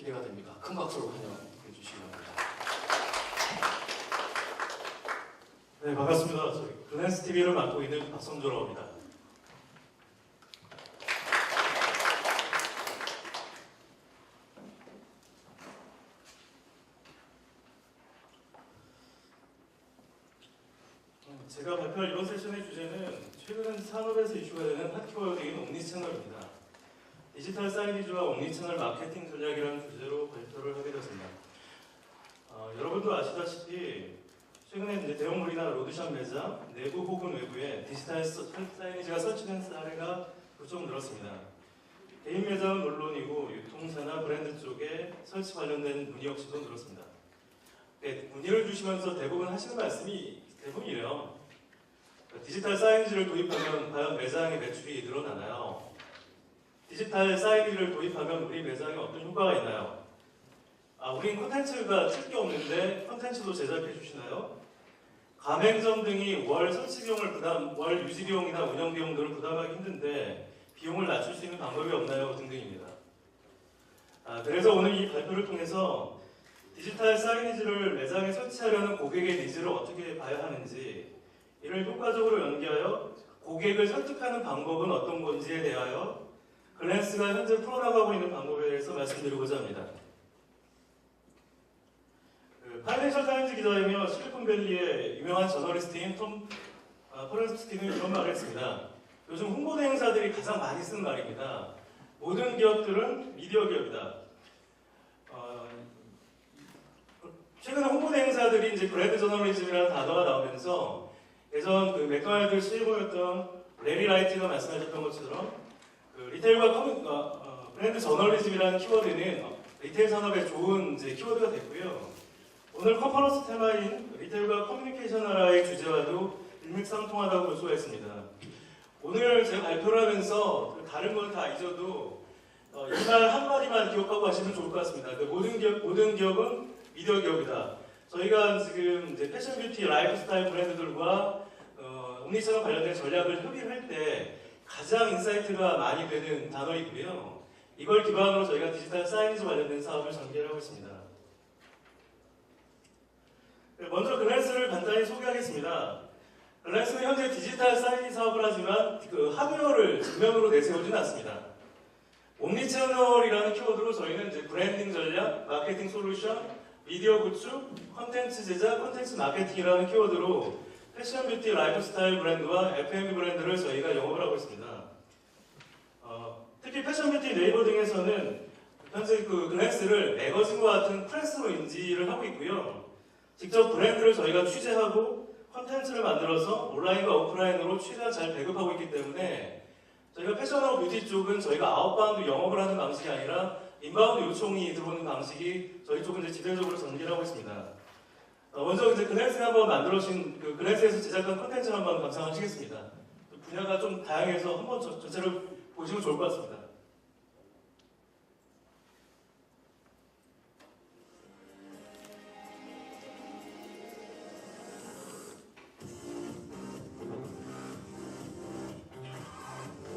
기대가 됩니다. 큰 박수로 환영해 주시기 바랍니다. 네, 반갑습니다. 저희 글랜스 TV를 맡고 있는 박성조라고 합니다. 제가 발표할 이번 세션의 주제는 최근 산업에서 이슈가 되는 핫키워드인 옴니채널입니다. 디지털 사이니지와 옴니채널 마케팅 전략이라는 주제로 발표를 하게 되었습니다. 여러분도 아시다시피 최근에 이제 대형몰이나 로드샵 매장 내부 혹은 외부에 디지털 사이니지가 설치된 사례가 부쩍 늘었습니다. 개인 매장은 물론이고 유통사나 브랜드 쪽에 설치 관련된 문의 역시도 늘었습니다. 네, 문의를 주시면서 대부분 하시는 말씀이 대부분이래요. 디지털 사이니지를 도입하면 과연 매장의 매출이 늘어나나요? 디지털 사이니지를 도입하면 우리 매장에 어떤 효과가 있나요? 우린 콘텐츠가 쓸 게 없는데 콘텐츠도 제작해 주시나요? 가맹점 등이 월 설치 비용을 월 유지 비용이나 운영 비용 등을 부담하기 힘든데 비용을 낮출 수 있는 방법이 없나요? 등등입니다. 그래서 오늘 이 발표를 통해서 디지털 사이니지를 매장에 설치하려는 고객의 니즈를 어떻게 봐야 하는지, 이를 효과적으로 연계하여 고객을 설득하는 방법은 어떤 건지에 대하여 글랜스가 현재 풀어나가고 있는 방법에 대해서 말씀드리고자 합니다. 파이낸셜 타임즈 기자이며 실리콘밸리의 유명한 저널리스트인 톰 포렌스키는 이런 말을 했습니다. 요즘 홍보대 행사들이 가장 많이 쓰는 말입니다. 모든 기업들은 미디어 기업이다. 최근에 홍보대 행사들이 이제 브랜드 저널리즘이라는 단어가 나오면서 예전 그 맥도날드 CEO였던 레리 라이트가 말씀하셨던 것처럼 리테일과 브랜드 저널리즘이라는 키워드는 리테일 산업에 좋은 이제 키워드가 됐고요. 오늘 컨퍼런스 테마인 리테일과 커뮤니케이션 하라의 주제와도 일맥상통하다고 볼 수가 있습니다. 오늘 제가 발표를 하면서 다른 건 다 잊어도 이 말 한마디만 기억하고 하시면 좋을 것 같습니다. 모든 기업은 미디어 기업이다. 저희가 지금 이제 패션 뷰티 라이프스타일 브랜드들과 옴니처럼 관련된 전략을 협의를 할 때 가장 인사이트가 많이 되는 단어이고요. 이걸 기반으로 저희가 디지털 사이니지 관련된 사업을 전개를 하고 있습니다. 먼저 글랜스를 간단히 소개하겠습니다. 글랜스는 현재 디지털 사이니지 사업을 하지만 그 하드웨어를 전면으로 내세우지는 않습니다. 옴니채널이라는 키워드로 저희는 이제 브랜딩 전략, 마케팅 솔루션, 미디어 구축, 콘텐츠 제작, 콘텐츠 마케팅이라는 키워드로 패션 뷰티 라이프스타일 브랜드와 F&B 브랜드를 저희가 영업을 하고 있습니다. 특히 패션 뷰티 네이버 등에서는 현재 그 글랜스를 매거진과 같은 프레스로 인지를 하고 있고요. 직접 브랜드를 저희가 취재하고 콘텐츠를 만들어서 온라인과 오프라인으로 최대한 잘 배급하고 있기 때문에 저희가 패션하고 뷰티 쪽은 저희가 아웃바운드 영업을 하는 방식이 아니라 인바운드 요청이 들어오는 방식이 저희 쪽은 이제 지배적으로 전개를 하고 있습니다. 먼저 이제 글랜스 한번 만들어진 그 글랜스에서 제작한 콘텐츠를 한번 감상하시겠습니다. 분야가 좀 다양해서 한번 전체를 보시면 좋을 것 같습니다.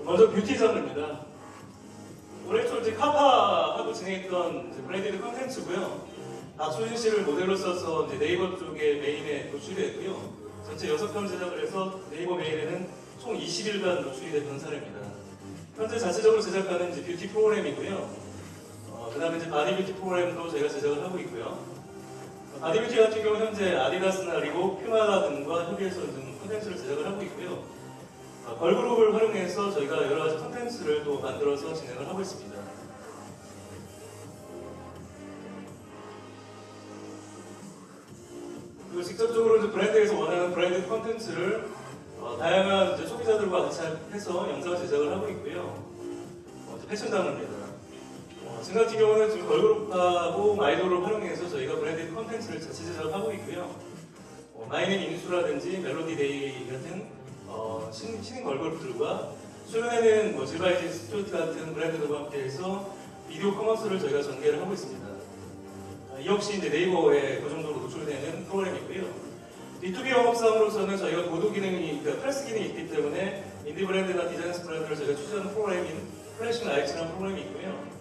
먼저 뷰티 장르입니다. 올해 초 이제 카파하고 진행했던 이제 브랜디드 콘텐츠고요. 박소진 씨를 모델로 써서 이제 네이버 쪽에 메인에 노출이 됐고요. 전체 6편 제작을 해서 네이버 메인에는 총 20일간 노출이 됐던 사례입니다. 현재 자체적으로 제작하는 이제 뷰티 프로그램이고요. 그 다음에 이제 바디 뷰티 프로그램도 저희가 제작을 하고 있고요. 바디 뷰티 같은 경우는 현재 아디다스나 리복, 퓨마 등과 협의해서 좀 콘텐츠를 제작을 하고 있고요. 걸그룹을 활용해서 저희가 여러 가지 콘텐츠를 또 만들어서 진행을 하고 있습니다. 그리고 직접적으로 이제 브랜드에서 원하는 브랜드 콘텐츠를 다양한 이제 소비자들과 같이 해서 영상 제작을 하고 있고요. 패션 장르입니다. 지금 같은 경우는 지금 걸그룹하고 아이돌을 활용해서 저희가 브랜드 콘텐츠를 자체 제작을 하고 있고요. 마이네임 인수라든지 멜로디데이 같은 신인 걸그룹들과 최근에는 뭐 질바이지 스튜어트 같은 브랜드들과 함께해서 비디오 커머스를 저희가 전개를 하고 있습니다. 이 역시 이제 네이버에 그 정도로 노출되는 프로그램이고요. B2B 영업사항으로서는 저희가 보도 기능이, 그러니까 프레스 기능이 있기 때문에 인디 브랜드나 디자인스 브랜드를 저희가 추천하는 프로그램인 플래싱 라이츠라는 프로그램이 있고요.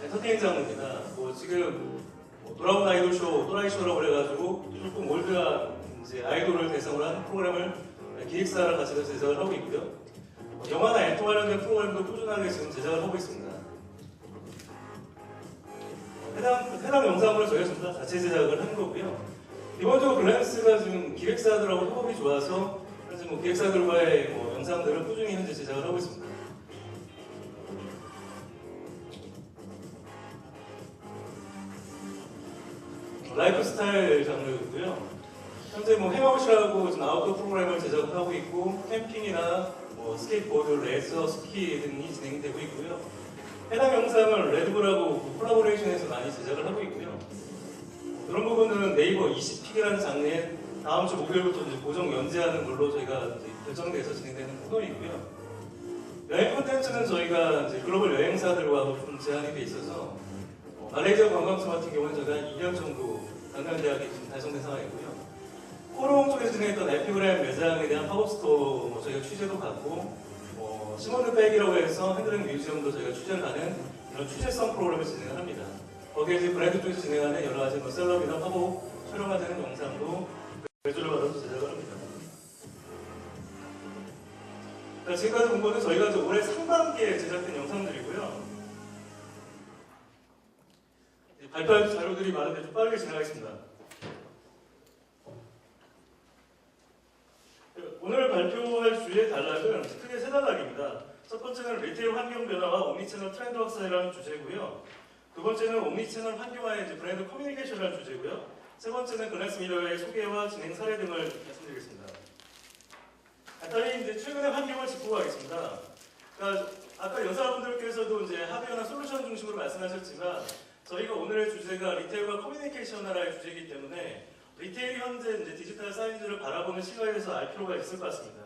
엔터테인 장르입니다. 뭐 지금 뭐 돌아온 아이돌 쇼, 또라이 쇼라고 그래가지고 조금 올드한 이제 아이돌을 대상으로 하는 프로그램을 기획사를 같이 제작을 하고 있고요. 영화나 엔터 관련된 프로그램도 꾸준하게 지금 제작을 하고 있습니다. 해당 영상으로 저희가 전부 다 자체 제작을 한 거고요. 기본적으로 글랜스가 지금 기획사들하고 협업이 좋아서 현재 뭐 기획사들과의 뭐 영상들을 꾸준히 현재 제작을 하고 있습니다. 라이프 스타일 장르고요. 현재 뭐 행아웃이라고 지금 아웃도어 프로그램을 제작하고 있고 캠핑이나 뭐 스케이트보드, 레서, 스키 등이 진행되고 있고요. 해당 영상을 레드불하고 콜라보레이션해서 많이 제작을 하고 있고요. 그런 부분은 네이버 20픽이라는 장르에 다음 주 목요일부터 이제 고정 연재하는 걸로 저희가 이제 결정돼서 진행되는 프로그램이고요. 여행 콘텐츠는 저희가 이제 글로벌 여행사들과 좀 제한이 돼 있어서 말레이시아 관광청 같은 경우는 저희가 2년 정도 관광계약이 지금 달성된 상황이고요. 코롱 쪽에서 진행했던 에피그램 매장에 대한 팝업스토어 뭐 저희가 취재도 받고 시몬드 백이라고 해서 핸드백 뮤지엄도 저희가 취재를 하는 이런 취재성 프로그램을 진행을 합니다. 거기에 이제 브랜드 쪽에서 진행하는 여러 가지 뭐 셀럽이나 팝업 촬영하는 영상도 배주를 받아서 제작을 합니다. 지금까지 본 거는 저희가 이제 올해 상반기에 제작된 영상들이고요. 발표할 자료들이 많은데 좀 빠르게 진행하겠습니다. 오늘 발표할 주제의 단락은 크게 세 단락입니다. 첫 번째는 리테일 환경 변화와 옴니채널 트렌드 확산이라는 주제고요. 두 번째는 옴니채널 환경화의 이제 브랜드 커뮤니케이션이라는 주제고요. 세 번째는 글랜스 미러의 소개와 진행 사례 등을 말씀드리겠습니다. 간단히 이제 최근의 환경을 짚고 가겠습니다. 그러니까 아까 연사분들께서도 이제 하드웨어나 솔루션 중심으로 말씀하셨지만 저희가 오늘의 주제가 리테일과 커뮤니케이션화의 주제이기 때문에 리테일이 현재 이제 디지털 사이즈를 바라보는 시각에서 알 필요가 있을 것 같습니다.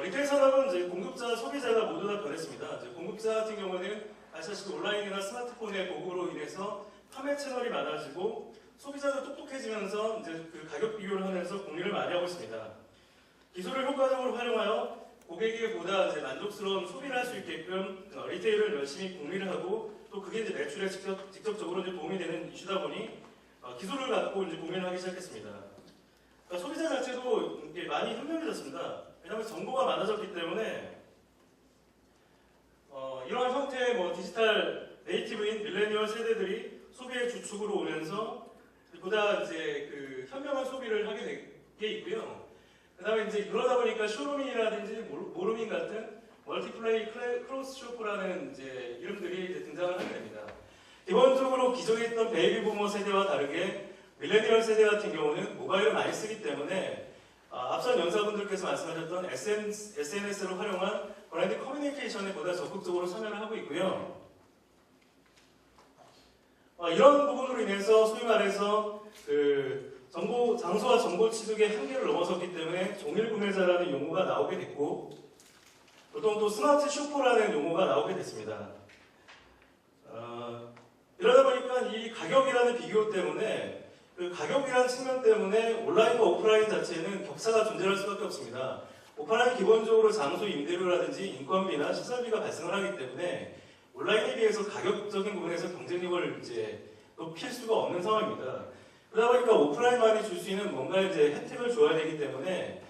리테일 산업은 이제 공급자, 소비자가 모두 다 변했습니다. 이제 공급자 같은 경우는 아시다시피 온라인이나 스마트폰의 보급으로 인해서 판매 채널이 많아지고 소비자도 똑똑해지면서 이제 그 가격 비교를 하면서 공유를 많이 하고 있습니다. 기술을 효과적으로 활용하여 고객에게 보다 이제 만족스러운 소비를 할 수 있게끔 리테일을 열심히 공유를 하고 또 그게 이제 매출에 직접적으로 이제 도움이 되는 이슈다 보니 기술을 갖고 이제 고민을 하기 시작했습니다. 그러니까 소비자 자체도 이게 많이 현명해졌습니다. 왜냐하면 정보가 많아졌기 때문에 이러한 형태의 뭐 디지털 네이티브인 밀레니얼 세대들이 소비의 주축으로 오면서 보다 이제 그 현명한 소비를 하게 된 게 있고요. 그다음에 이제 그러다 보니까 쇼루밍이라든지 모루밍 같은 멀티플레이 크로스 쇼프라는 이제 이름들이 이제 등장을 하게 됩니다. 기본적으로 기존에 있던 베이비 부머 세대와 다르게 밀레니얼 세대 같은 경우는 모바일을 많이 쓰기 때문에 앞선 연사분들께서 말씀하셨던 SNS를 활용한 브랜드 커뮤니케이션에 보다 적극적으로 참여를 하고 있고요. 이런 부분으로 인해서 소위 말해서 그 장소와 정보 취득의 한계를 넘어섰기 때문에 종일 구매자라는 용어가 나오게 됐고 보통 또 스마트 쇼퍼라는 용어가 나오게 됐습니다. 이러다 보니까 이 가격이라는 비교 때문에 그 가격이라는 측면 때문에 온라인과 오프라인 자체는 격차가 존재할 수밖에 없습니다. 오프라인 기본적으로 장소 임대료라든지 인건비나 시설비가 발생을 하기 때문에 온라인에 비해서 가격적인 부분에서 경쟁력을 이제 높일 수가 없는 상황입니다. 그러다 보니까 오프라인만이 줄 수 있는 뭔가 이제 혜택을 줘야 되기 때문에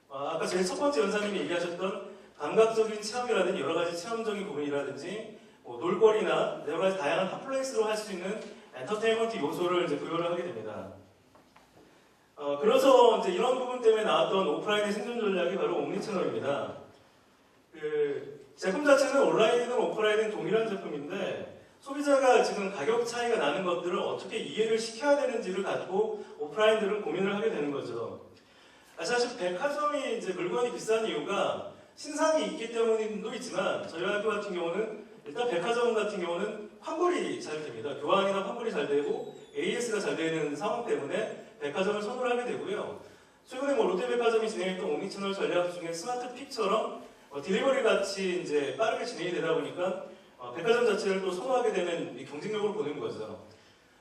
아까 제일 첫 번째 연사님이 얘기하셨던 감각적인 체험이라든지 여러 가지 체험적인 부분이라든지 놀거리나 여러 가지 다양한 핫플레이스로 할 수 있는 엔터테인먼트 요소를 이제 부여를 하게 됩니다. 그래서 이제 이런 부분 때문에 나왔던 오프라인의 생존 전략이 바로 옴니채널입니다. 그 제품 자체는 온라인이든 오프라인이든 동일한 제품인데 소비자가 지금 가격 차이가 나는 것들을 어떻게 이해를 시켜야 되는지를 갖고 오프라인들은 고민을 하게 되는 거죠. 사실 백화점이 이제 물건이 비싼 이유가 신상이 있기 때문도 있지만 저희 학교 같은 경우는 일단 백화점 같은 경우는 환불이 잘 됩니다. 교환이나 환불이 잘 되고 AS가 잘 되는 상황 때문에 백화점을 선호를 하게 되고요. 최근에 롯데백화점이 진행했던 옴니채널 전략 중에 스마트 픽처럼 딜리버리 같이 이제 빠르게 진행이 되다 보니까 백화점 자체를 또 선호하게 되는 경쟁력을 보는 거죠.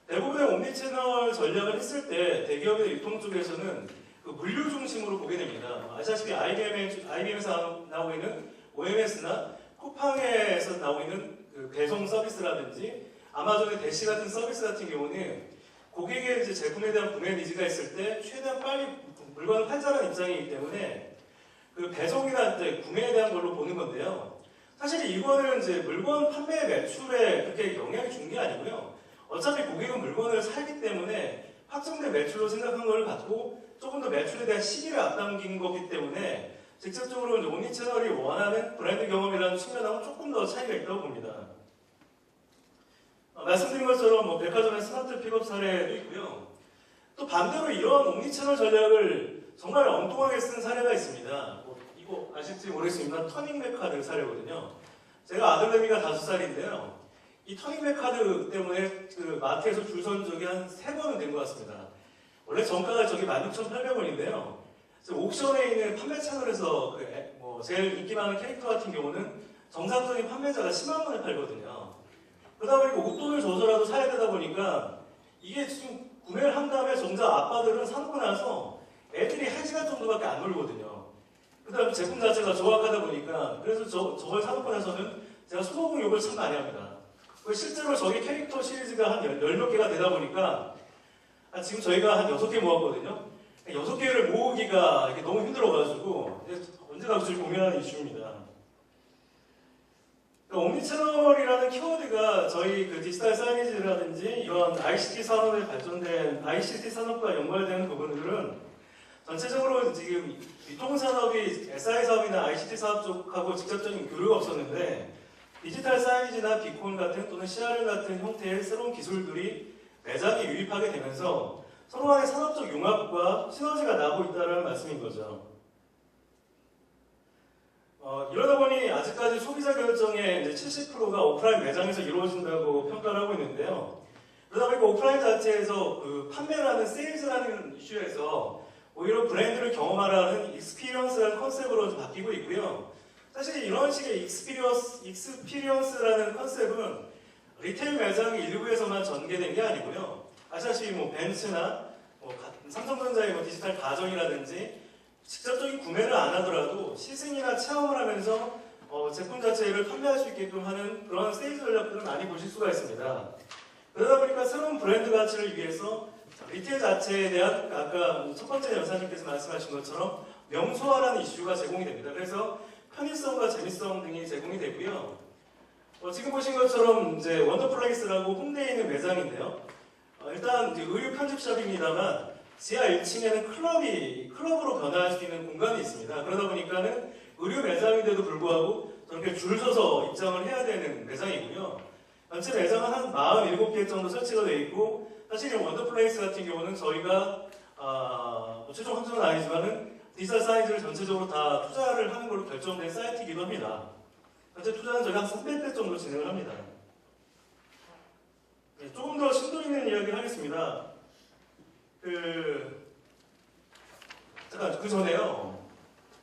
대부분의 옴니채널 전략을 했을 때 대기업의 유통 쪽에서는 그 물류 중심으로 보게 됩니다. 아시다시피 IBM에서 나오고 있는 OMS나 쿠팡에서 나오고 있는 그 그 배송 서비스라든지 아마존의 대시 같은 서비스 같은 경우는 고객의 이제 제품에 대한 구매 니즈가 있을 때 최대한 빨리 물건을 판매하는 입장이기 때문에 그 배송이나 이제 구매에 대한 걸로 보는 건데요. 사실 이거는 이제 물건 판매 매출에 그렇게 영향이 준 게 아니고요. 어차피 고객은 물건을 살기 때문에 확정된 매출로 생각한 걸 갖고 조금 더 매출에 대한 시기를 앞당긴 거기 때문에 직접적으로 이제 옴니채널이 원하는 브랜드 경험이라는 측면하고 조금 더 차이가 있다고 봅니다. 말씀드린 것처럼 뭐 백화점의 스마트 픽업 사례도 있고요. 또 반대로 이런 옴니채널 전략을 정말 엉뚱하게 쓴 사례가 있습니다. 뭐 이거 아실지 모르겠습니다. 터닝백 카드 사례거든요. 제가 아들내미가 5살인데요. 이 터닝백 카드 때문에 그 마트에서 줄 선 적이 한 3번은 된 것 같습니다. 원래 정가가 저기 16,800원인데요. 옥션에 있는 판매 채널에서 뭐 제일 인기 많은 캐릭터 같은 경우는 정상적인 판매자가 10만 원에 팔거든요. 그러다 보니까 웃돈을 줘서라도 사야 되다 보니까 이게 지금 구매를 한 다음에 정작 아빠들은 사놓고 나서 애들이 1시간 정도밖에 안 놀거든요. 그 다음에 제품 자체가 조악하다 보니까 그래서 저걸 사놓고 나서는 제가 수고공 욕을 참 많이 합니다. 실제로 저기 캐릭터 시리즈가 한 10몇 개가 되다 보니까 지금 저희가 한 6개 모았거든요. 6개를 모으기가 이게 너무 힘들어가지고 언제 나올지 고민하는 이슈입니다. 옴니채널이라는 키워드가 저희 그 디지털 사이니지라든지 이런 ICT 산업에 발전된 ICT 산업과 연관되는 부분들은 전체적으로 지금 유통산업이 SI 사업이나 ICT 사업 쪽하고 직접적인 교류가 없었는데 디지털 사이니지나 비콘 같은 또는 CRM 같은 형태의 새로운 기술들이 매장에 유입하게 되면서 서로 간의 산업적 융합과 시너지가 나고 있다는 말씀인 거죠. 이러다 보니 아직까지 소비자 결정의 이제 70%가 오프라인 매장에서 이루어진다고 평가를 하고 있는데요. 그러다 보니까 오프라인 자체에서 그 판매라는 세일즈라는 이슈에서 오히려 브랜드를 경험하라는 익스피리언스라는 컨셉으로 바뀌고 있고요. 사실 이런 식의 익스피리언스라는 컨셉은 리테일 매장 일부에서만 전개된 게 아니고요. 아시다시피 뭐 벤츠나 뭐 삼성전자의 뭐 디지털 가전이라든지 직접적인 구매를 안 하더라도 시승이나 체험을 하면서 제품 자체를 판매할 수 있게끔 하는 그런 세일즈 전략들을 많이 보실 수가 있습니다. 그러다 보니까 새로운 브랜드 가치를 위해서 리테일 자체에 대한 아까 첫 번째 연사님께서 말씀하신 것처럼 명소화라는 이슈가 제공이 됩니다. 그래서 편의성과 재미성 등이 제공이 되고요. 지금 보신 것처럼 이제 원더플레이스라고 홍대에 있는 매장인데요. 일단 이제 의류 편집샵입니다만 지하 1층에는 클럽으로 변화할 수 있는 공간이 있습니다. 그러다 보니까는 의류 매장인데도 불구하고 저렇게 줄 서서 입장을 해야 되는 매장이고요. 전체 매장은 한 47개 정도 설치가 되어 있고 사실 이 원더플레이스 같은 경우는 저희가 최종 확정은 아니지만은 디지털 사이즈를 전체적으로 다 투자를 하는 걸로 결정된 사이트이기도 합니다. 현재 투자는 저희가 한 300배 정도 진행을 합니다. 네, 조금 더 심도 있는 이야기를 하겠습니다. 잠깐 그 전에요.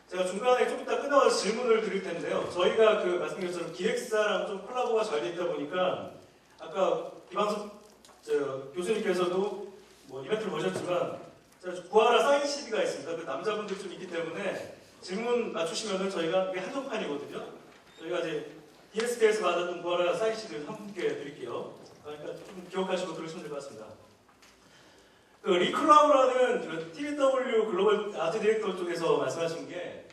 제가 중간에 좀 이따 끝나가서 질문을 드릴 텐데요. 저희가 그 말씀드린 것처럼 기획사랑 좀 콜라보가 잘 돼 있다 보니까 아까 김한석 교수님께서도 뭐 이벤트를 보셨지만 구하라 사인 CD가 있습니다. 그 남자분들 좀 있기 때문에 질문 맞추시면은 저희가 이게 한정판이거든요. 저희가 이제 DSP에서 받았던 구하라 사인 CD를 한 분께 드릴게요. 그러니까 좀 기억하시고 들으시면 될 것 같습니다. 그 리클라우라는 그 TBW 글로벌 아트 디렉터 쪽에서 말씀하신 게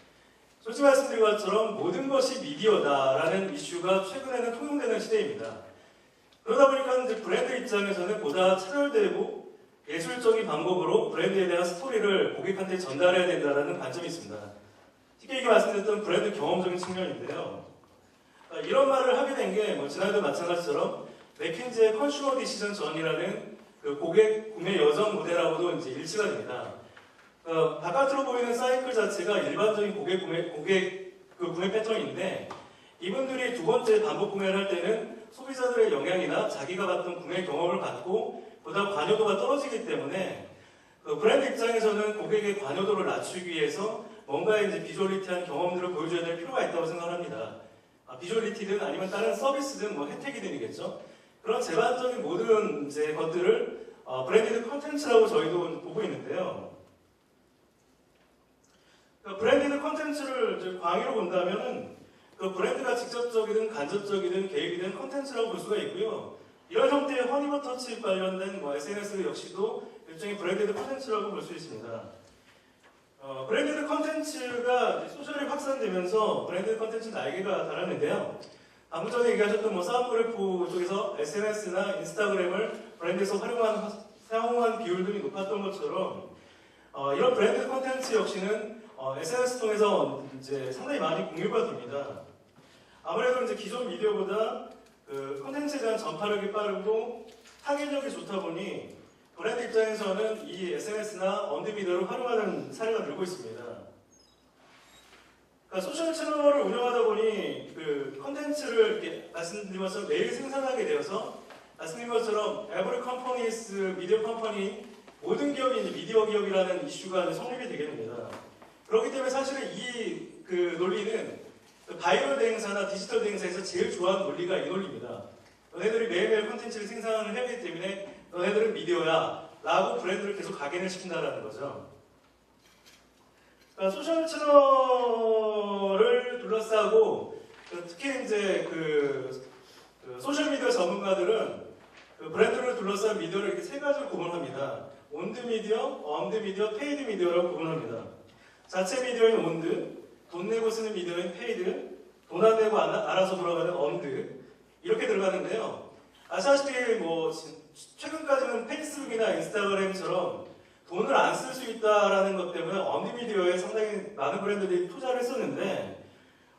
솔직히 말씀드린 것처럼 모든 것이 미디어다라는 이슈가 최근에는 통용되는 시대입니다. 그러다 보니까 이제 브랜드 입장에서는 보다 차별되고 예술적인 방법으로 브랜드에 대한 스토리를 고객한테 전달해야 된다는 관점이 있습니다. 쉽게 얘기 말씀드렸던 브랜드 경험적인 측면인데요. 이런 말을 하게 된 게 뭐 지난해도 마찬가지처럼 맥킨지의 컨슈머 디시전 전이라는 그 고객 구매 여정 모델하고도 이제 일치가 됩니다. 바깥으로 보이는 사이클 자체가 일반적인 고객 구매 패턴인데 이분들이 두 번째 반복 구매를 할 때는 소비자들의 영향이나 자기가 받던 구매 경험을 받고 보다 관여도가 떨어지기 때문에 그 브랜드 입장에서는 고객의 관여도를 낮추기 위해서 뭔가 이제 비주얼리티한 경험들을 보여줘야 될 필요가 있다고 생각합니다. 비주얼리티든 아니면 다른 서비스든 뭐 혜택이든이겠죠. 그런 제반적인 모든 이제 것들을 브랜디드 컨텐츠라고 저희도 보고 있는데요. 그러니까 브랜디드 컨텐츠를 광의로 본다면은 그 브랜드가 직접적이든 간접적이든 개입이든 컨텐츠라고 볼 수가 있고요. 이런 형태의 허니버터치 관련된 SNS 역시도 일종의 브랜디드 컨텐츠라고 볼 수 있습니다. 브랜디드 컨텐츠가 소셜이 확산되면서 브랜디드 컨텐츠 날개가 달았는데요. 방금 전에 얘기하셨던 사운드래프 쪽에서 SNS나 인스타그램을 브랜드에서 사용한 비율들이 높았던 것처럼 이런 브랜드 컨텐츠 역시는 SNS 통해서 이제 상당히 많이 공유가 됩니다. 아무래도 이제 기존 미디어보다 그 컨텐츠에 대한 전파력이 빠르고 타겟력이 좋다 보니 브랜드 입장에서는 이 SNS나 언드미디어를 활용하는 사례가 늘고 있습니다. 그러니까 소셜 채널을 운영하다 보니 그 컨텐츠를 이렇게 말씀드린 것처럼 매일 생산하게 되어서 말씀드린 것처럼 every company is media company, 모든 기업이 이제 미디어 기업이라는 이슈가 이제 성립이 되게 됩니다. 그렇기 때문에 사실은 이 그 논리는 바이럴 대행사나 디지털 대행사에서 제일 좋아하는 논리가 이 논리입니다. 너네들이 매일매일 컨텐츠를 생산을 해야 하기 때문에 너네들은 미디어야 라고 브랜드를 계속 각인을 시킨다는 거죠. 그러니까 소셜 채널을 둘러싸고 특히 이제 그 소셜미디어 전문가들은 그 브랜드를 둘러싼 미디어를 이렇게 세 가지로 구분합니다. 온드 미디어, 엄드 미디어, 페이드 미디어라고 구분합니다. 자체 미디어인 온드, 돈 내고 쓰는 미디어인 페이드, 돈 안 내고 알아서 돌아가는 엄드 이렇게 들어가는데요. 아시다시피 최근까지는 페이스북이나 인스타그램처럼 돈을 안 쓸 수 있다라는 것 때문에 언드미디어에 상당히 많은 브랜드들이 투자를 했었는데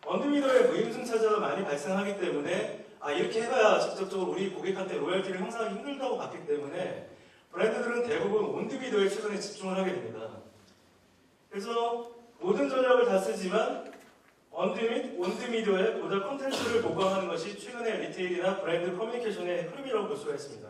언드미디어에 무임승차자가 많이 발생하기 때문에 이렇게 해봐야 직접적으로 우리 고객한테 로열티를 형성하기 힘들다고 봤기 때문에 브랜드들은 대부분 온드미디어에 최근에 집중을 하게 됩니다. 그래서 모든 전략을 다 쓰지만 언드 및 온드미디어에 보다 콘텐츠를 보강하는 것이 최근의 리테일이나 브랜드 커뮤니케이션의 흐름이라고 볼 수가 있습니다.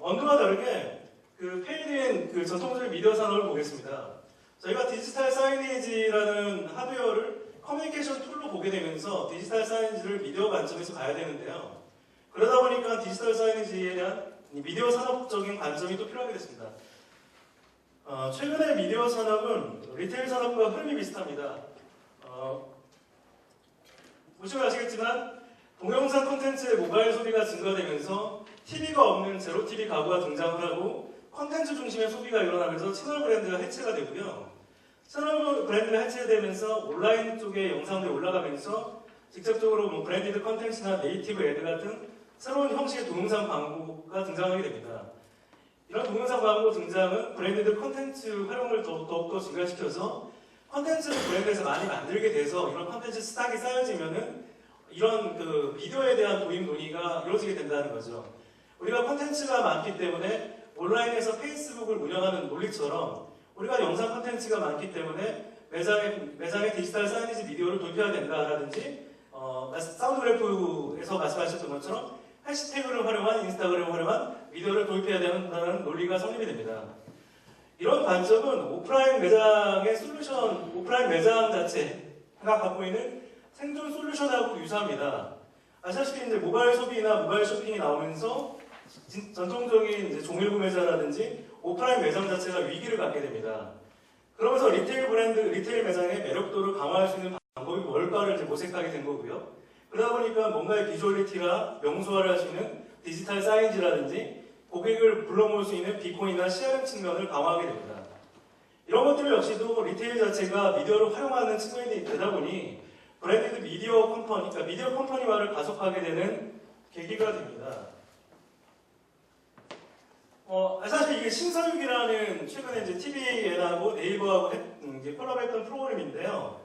언드와 다르게 그 페이드인 그 전통적인 미디어 산업을 보겠습니다. 저희가 디지털 사이니지라는 하드웨어를 커뮤니케이션 툴로 보게 되면서 디지털 사이니지를 미디어 관점에서 봐야 되는데요. 그러다 보니까 디지털 사이니지에 대한 미디어 산업적인 관점이 또 필요하게 됐습니다. 최근의 미디어 산업은 리테일 산업과 흐름이 비슷합니다. 보시면 아시겠지만 동영상 콘텐츠의 모바일 소비가 증가되면서 TV가 없는 제로 TV 가구가 등장을 하고 콘텐츠 중심의 소비가 일어나면서 채널 브랜드가 해체가 되고요. 채널 브랜드가 해체되면서 온라인 쪽에 영상들이 올라가면서 직접적으로 브랜디드 콘텐츠나 네이티브 애드 같은 새로운 형식의 동영상 광고가 등장하게 됩니다. 이런 동영상 광고 등장은 브랜디드 콘텐츠 활용을 더욱더 증가시켜서 콘텐츠를 브랜드에서 많이 만들게 돼서 이런 콘텐츠 스탁이 쌓여지면은 이런 그 미디어에 대한 도입 논의가 이루어지게 된다는 거죠. 우리가 콘텐츠가 많기 때문에 온라인에서 페이스북을 운영하는 논리처럼 우리가 영상 콘텐츠가 많기 때문에 매장에 디지털 사이니지 미디어를 도입해야 된다라든지 사운드래프에서 말씀하셨던 것처럼 해시태그를 활용한 인스타그램을 활용한 미디어를 도입해야 된다는 논리가 성립이 됩니다. 이런 관점은 오프라인 매장의 솔루션, 오프라인 매장 자체가 갖고 있는 생존 솔루션하고 유사합니다. 아시다시피 이제 모바일 소비나 모바일 쇼핑이 나오면서 전통적인 이제 종일 구매자라든지 오프라인 매장 자체가 위기를 갖게 됩니다. 그러면서 리테일 매장의 매력도를 강화할 수 있는 방법이 뭘까를 이제 모색하게 된 거고요. 그러다 보니까 뭔가의 비주얼리티나 명소화를 할 수 있는 디지털 사이즈라든지 고객을 불러 모을 수 있는 비콘이나 CRM 측면을 강화하게 됩니다. 이런 것들 역시도 리테일 자체가 미디어를 활용하는 측면이 되다 보니 브랜디드 미디어 컴퍼니, 그러니까 미디어 컴퍼니화를 가속하게 되는 계기가 됩니다. 사실 이게 신서유기라는 최근에 이제 TVN하고 네이버하고 이제 콜라보했던 프로그램인데요.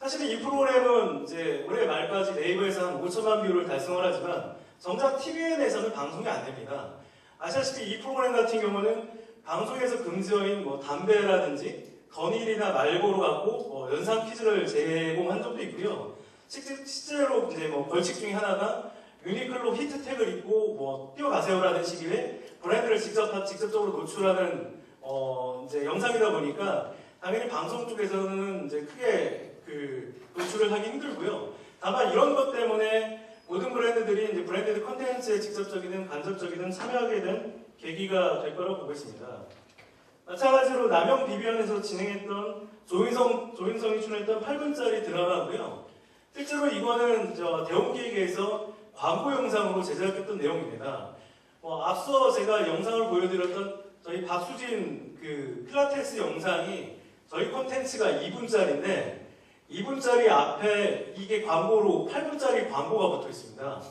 사실 이 프로그램은 이제 올해 말까지 네이버에서 한 5천만 뷰를 달성을 하지만 정작 TVN에서는 방송이 안 됩니다. 아시다시피 이 프로그램 같은 경우는 방송에서 금지어인 담배라든지 건일이나 말보로 갖고 연상 퀴즈를 제공한 적도 있고요. 실제로 이제 벌칙 중에 하나가 유니클로 히트 태그를 입고 뛰어가세요라는 식의 브랜드를 직접적으로 노출하는 이제 영상이다 보니까 당연히 방송 쪽에서는 이제 크게 노출을 하기 힘들고요. 다만 이런 것 때문에 모든 브랜드들이 이제 브랜디드 컨텐츠에 직접적이든 간접적이든 참여하게 된 계기가 될 거라고 보고 있습니다. 마찬가지로 남영 비비안에서 진행했던 조인성이 출연했던 8분짜리 드라마고요. 실제로 이거는 대웅기획에서 광고 영상으로 제작했던 내용입니다. 앞서 제가 영상을 보여드렸던 저희 박수진 그 필라테스 영상이 저희 콘텐츠가 2분짜리인데 2분짜리 앞에 이게 광고로 8분짜리 광고가 붙어 있습니다.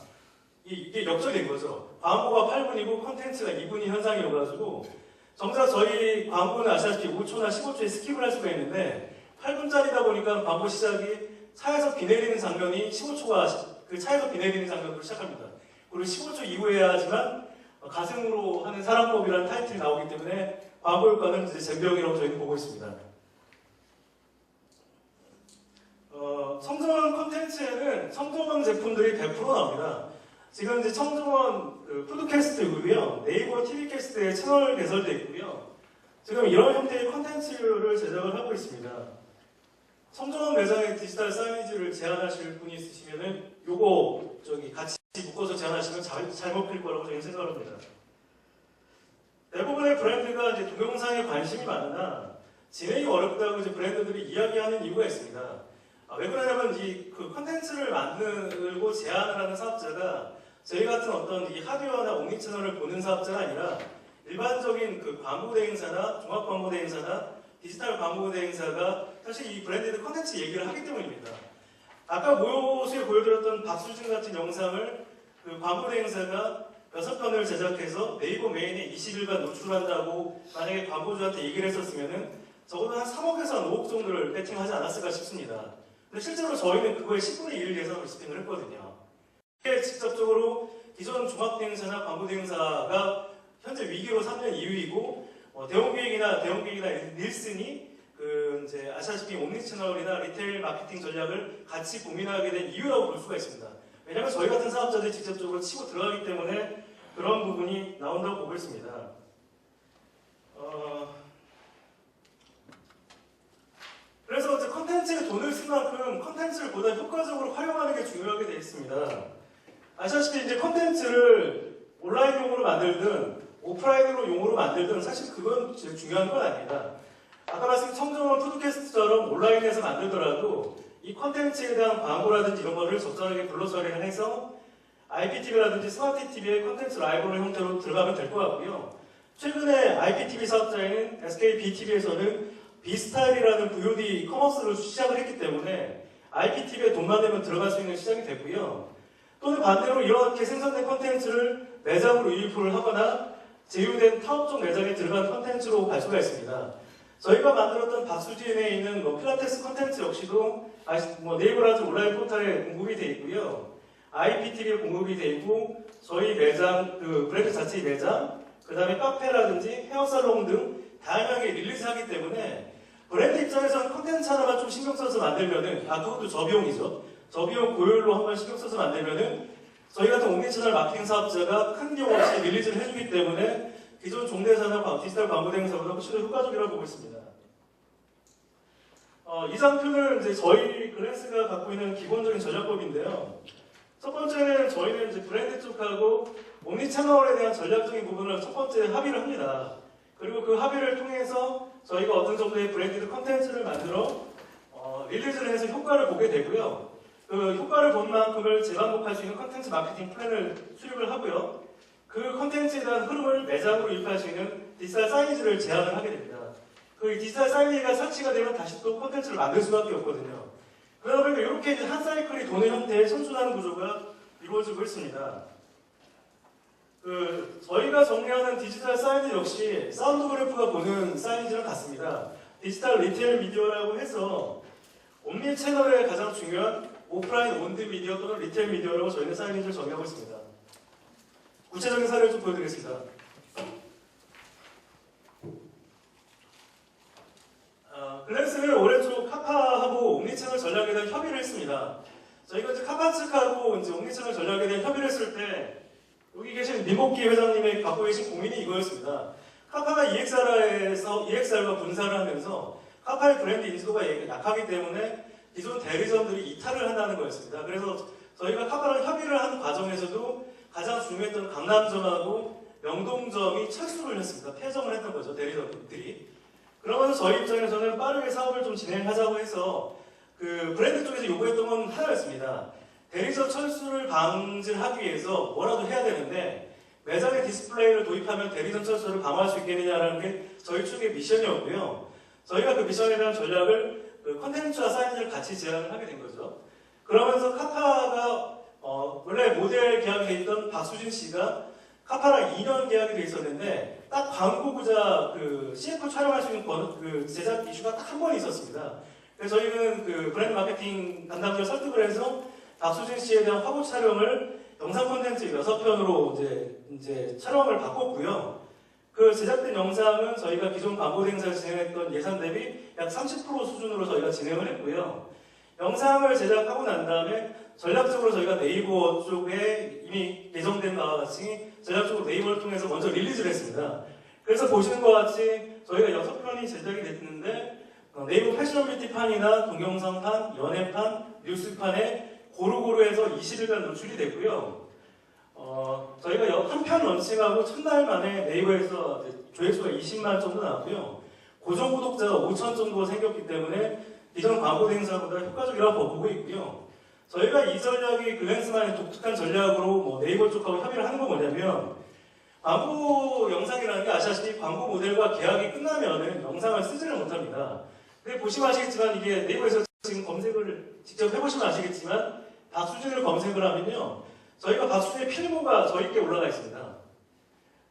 이게 역적인 거죠. 광고가 8분이고 콘텐츠가 2분인 현상이어가지고 정작 저희 광고는 아시다시피 5초나 15초에 스킵을 할 수가 있는데 8분짜리다 보니까 광고 시작이 차에서 비 내리는 장면이 15초가 그 차에서 비 내리는 장면으로 시작합니다. 그리고 15초 이후에 하지만 가슴으로 하는 사랑법이라는 타이틀이 나오기 때문에 광고 효과는 이제 잼병이라고 저희는 보고 있습니다. 청정원 콘텐츠에는 청정원 제품들이 100% 나옵니다. 지금 이제 청정원 푸드캐스트고요. 네이버 TV캐스트에 채널 개설되어 있고요. 지금 이런 형태의 콘텐츠를 제작을 하고 있습니다. 청정원 매장에 디지털 사이니지를 제안하실 분이 있으시면은 요거 같이 묶어서 제안하시면 잘 먹힐 거라고 저희는 생각을 합니다. 대부분의 브랜드가 이제 동영상에 관심이 많으나 진행이 어렵다고 이제 브랜드들이 이야기하는 이유가 있습니다. 왜 그러냐면 그 콘텐츠를 만들고 제안을 하는 사업자가 저희 같은 어떤 이 하드웨어나 옴니채널을 보는 사업자가 아니라 일반적인 그 광고 대행사나 종합 광고 대행사나 디지털 광고 대행사가 사실 이 브랜드들 콘텐츠 얘기를 하기 때문입니다. 아까 모요시에 보여드렸던 박수진 같은 영상을 그 광고 대행사가 6편을 제작해서 네이버 메인에 20일간 노출한다고 만약에 광고주한테 얘기를 했었으면은 적어도 한 3억에서 한 5억 정도를 배팅하지 않았을까 싶습니다. 근데 실제로 저희는 그거의 10분의 1 예산으로 집행을 했거든요. 이게 직접적으로 기존 종합대행사나 광고대행사가 현재 위기로 3년 이후이고 대형기획이나 닐슨이 이제 아시다시피 옴니채널이나 리테일 마케팅 전략을 같이 고민하게 된 이유라고 볼 수가 있습니다. 왜냐하면 저희 같은 사업자들이 직접적으로 치고 들어가기 때문에 그런 부분이 나온다고 보고 있습니다. 그래서 이제 컨텐츠에 돈을 쓴 만큼 컨텐츠를 보다 효과적으로 활용하는 게 중요하게 되어 있습니다. 아시다시피 이제 컨텐츠를 온라인용으로 만들든 오프라인으로 용어로 만들든 사실 그건 제일 중요한 건 아닙니다. 아까 말씀드린 청정원 푸드캐스트처럼 온라인에서 만들더라도 이 컨텐츠에 대한 광고라든지 이런 거를 적절하게 블러 처리를 해서 IPTV라든지 스마트 TV의 컨텐츠 라이브러리 형태로 들어가면 될 것 같고요. 최근에 IPTV 사업자인 SKBTV에서는 비스타일이라는 VOD 커머스를 시작을 했기 때문에 IPTV에 돈만 내면 들어갈 수 있는 시장이 됐고요. 또는 반대로 이렇게 생산된 컨텐츠를 매장으로 유입을 하거나 제휴된 타업종 매장에 들어간 컨텐츠로 갈 수가 있습니다. 저희가 만들었던 박수진에 있는 필라테스 컨텐츠 역시도 네이버라든지 온라인 포털에 공급이 되어 있고요. IPTV에 공급이 되어 있고 저희 매장, 그 브랜드 자체의 매장, 그 다음에 카페라든지 헤어살롱 등 다양하게 릴리즈하기 때문에 브랜드 입장에서는 컨텐츠 하나만 좀 신경 써서 만들면은 그것도 저비용이죠. 저비용 고율로 한번 신경 써서 만들면은 저희 같은 옴니채널 마케팅 사업자가 큰 비용 없이 릴리즈를 해주기 때문에 기존 종대사나 디지털 광고 대행사보다 훨씬 더 효과적이라고 보고 있습니다. 이 상표는 이제 저희 글랜스가 갖고 있는 기본적인 전략법인데요. 첫 번째는 저희는 이제 브랜드 쪽하고 옴니채널에 대한 전략적인 부분을 첫 번째 합의를 합니다. 그리고 그 합의를 통해서 저희가 어떤 정도의 브랜디드 컨텐츠를 만들어 릴리즈를 해서 효과를 보게 되고요. 그 효과를 본 만큼을 재반복할 수 있는 컨텐츠 마케팅 플랜을 수립을 하고요. 그 컨텐츠에 대한 흐름을 매장으로 유입할 수 있는 디지털 사이니지를 제안을 하게 됩니다. 그 디지털 사이니지가 설치가 되면 다시 또 컨텐츠를 만들 수밖에 없거든요. 그러다 보니까 이렇게 이제 한 사이클이 도는 형태의 선순환 구조가 이루어지고 있습니다. 저희가 정리하는 디지털 사이니지 역시 사운드그래프가 보는 사이니지랑 같습니다. 디지털 리테일 미디어라고 해서 옴니 채널의 가장 중요한 오프라인 온드 미디어 또는 리테일 미디어라고 저희는 사이니지를 정의하고 있습니다. 구체적인 사례를 좀 보여드리겠습니다. 글랜스는 올해 초 카파하고 옴니채널 전략에 대한 협의를 했습니다. 저희가 이제 카파 측하고 이제 옴니채널 전략에 대한 협의를 했을 때 여기 계신 민복기 회장님의 갖고 계신 고민이 이거였습니다. 카파가 EXR과 분사를 하면서 카파의 브랜드 인지도가 약하기 때문에 기존 대리점들이 이탈을 한다는 거였습니다. 그래서 저희가 카파랑 협의를 하는 과정에서도 가장 중요했던 강남점하고 명동점이 철수를 했습니다. 폐점을 했던 거죠, 대리점들이. 그러면서 저희 입장에서는 빠르게 사업을 좀 진행하자고 해서 그 브랜드 쪽에서 요구했던 건 하나였습니다. 대리점 철수를 방지를 하기 위해서 뭐라도 해야 되는데 매장에 디스플레이를 도입하면 대리점 철수를 방어할 수 있겠느냐라는 게 저희 측의 미션이었고요. 저희가 그 미션에 대한 전략을 그 컨텐츠와 사이즈를 같이 제안을 하게 된 거죠. 그러면서 카파가 원래 모델 계약이 돼 있던 박수진 씨가 카파랑 2년 계약이 돼 있었는데 딱 광고부자 그 CF 촬영할 수 있는 그 제작 이슈가 딱 한 번 있었습니다. 그래서 저희는 그 브랜드 마케팅 담당자 설득을 해서 박수진 씨에 대한 화보 촬영을 영상 콘텐츠 6편으로 이제 촬영을 바꿨고요. 그 제작된 영상은 저희가 기존 광고 행사에서 진행했던 예산 대비 약 30% 수준으로 저희가 진행을 했고요. 영상을 제작하고 난 다음에 전략적으로 저희가 네이버 쪽에 이미 예정된 바와 같이 전략적으로 네이버를 통해서 먼저 릴리즈를 했습니다. 그래서 보시는 것 같이 저희가 6편이 제작이 됐는데 네이버 패션 뷰티판이나 동영상판, 연예판, 뉴스판에 고루고루해서 20일간 노출이 됐고요. 저희가 한 편 런칭하고 첫날 만에 네이버에서 조회수가 20만 정도 나왔고요. 고정 구독자가 5천 정도가 생겼기 때문에 이전 광고 행사보다 효과적이라고 보고 있고요. 저희가 이 전략이 글랜스만의 독특한 전략으로 네이버 쪽하고 협의를 하는 건 뭐냐면 광고 영상이라는 게 아시다시피 광고 모델과 계약이 끝나면은 영상을 쓰지를 못합니다. 근데 보시면 아시겠지만 이게 네이버에서 지금 검색을 직접 해보시면 아시겠지만 박수진을 검색을 하면요. 저희가 박수진의 필모가 저희께 올라가 있습니다.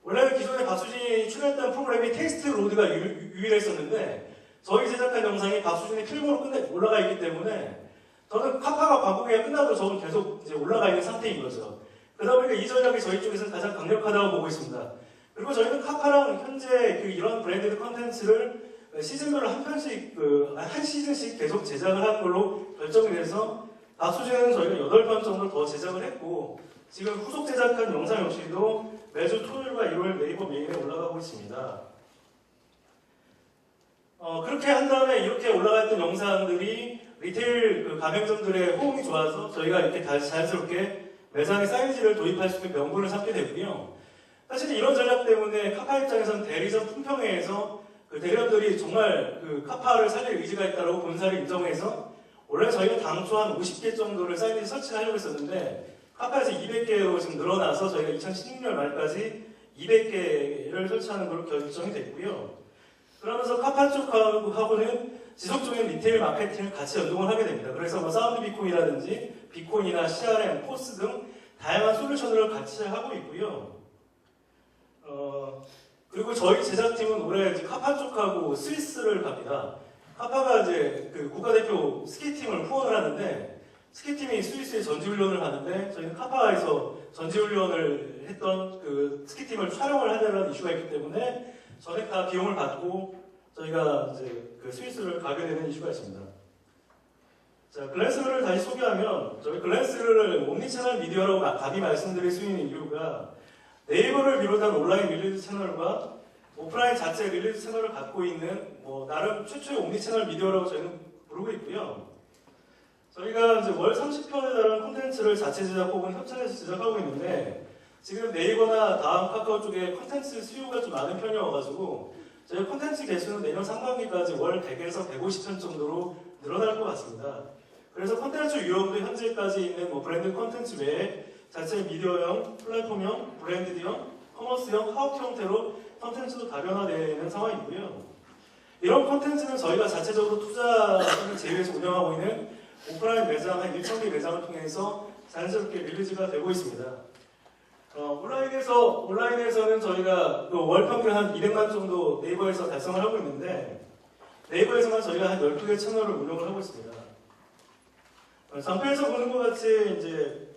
원래는 기존에 박수진이 출연했던 프로그램이 테이스트 로드가 유일했었는데 저희 제작한 영상이 박수진의 필모로 올라가 있기 때문에 저는 카파가 광고 계약 끝나도 저는 계속 이제 올라가 있는 상태인 거죠. 그러다 보니까 이 전략이 저희 쪽에서는 가장 강력하다고 보고 있습니다. 그리고 저희는 카파랑 현재 이런 브랜디드 컨텐츠를 시즌별로 한 편씩 한 시즌씩 계속 제작을 하는 걸로 결정이 돼서 박수진은 저희가 8편 정도 더 제작을 했고 지금 후속 제작한 영상 역시도 매주 토요일과 일요일 네이버 메인에 올라가고 있습니다. 그렇게 한 다음에 이렇게 올라갔던 영상들이 리테일 가맹점들의 호응이 좋아서 저희가 이렇게 다시 자연스럽게 매장에 사이즈를 도입할 수 있는 명분을 삼게 되고요. 사실 이런 전략 때문에 카파 입장에서는 대리점 품평회에서 그 대리점들이 정말 그 카파를 살릴 의지가 있다고 본사를 인정해서 원래 저희가 당초 한 50개 정도를 사이즈 설치하려고 했었는데 카파에서 200개로 지금 늘어나서 저희가 2016년 말까지 200개를 설치하는 걸로 결정이 됐고요. 그러면서 카파 쪽하고는 지속적인 리테일 마케팅을 같이 연동을 하게 됩니다. 그래서 사운드 비콘이라든지 비콘이나 CRM, 포스 등 다양한 솔루션을 같이 하고 있고요. 그리고 저희 제작팀은 올해 이제 카파 쪽하고 스위스를 갑니다. 카파가 이제 그 국가대표 스키팀을 후원을 하는데 스키팀이 스위스에 전지훈련을 하는데 저희는 카파에서 전지훈련을 했던 그 스키팀을 촬영을 하려는 이슈가 있기 때문에 전액 다 비용을 받고 저희가 이제 그 스위스를 가게 되는 이슈가 있습니다. 자, 글랜스를 다시 소개하면 저희 글랜스를 옴니채널 미디어라고 감히 말씀드릴 수 있는 이유가 네이버를 비롯한 온라인 릴리즈 채널과 오프라인 자체 릴리즈 채널을 갖고 있는 나름 최초의 옴니채널 미디어라고 저희는 부르고 있고요. 저희가 이제 월 30편에 달하는 콘텐츠를 자체 제작 혹은 협찬해서 제작하고 있는데 지금 네이버나 다음 카카오 쪽에 콘텐츠 수요가 좀 많은 편이어가지고 저희 콘텐츠 개수는 내년 상반기까지 월 100에서 150편 정도로 늘어날 것 같습니다. 그래서 콘텐츠 유형도 현재까지 있는 브랜드 콘텐츠 외에 자체 미디어형, 플랫폼형, 브랜드형, 커머스형, 하우트 형태로 콘텐츠도 다변화되는 상황이고요. 이런 콘텐츠는 저희가 자체적으로 투자를 제휴해서 운영하고 있는 오프라인 매장 한 1,000개 매장을 통해서 자연스럽게 릴리즈가 되고 있습니다. 온라인에서는 저희가 월 평균 한 200만 정도 네이버에서 달성을 하고 있는데 네이버에서만 저희가 한 12개 채널을 운영을 하고 있습니다. 장표에서 보는 것 같이 이제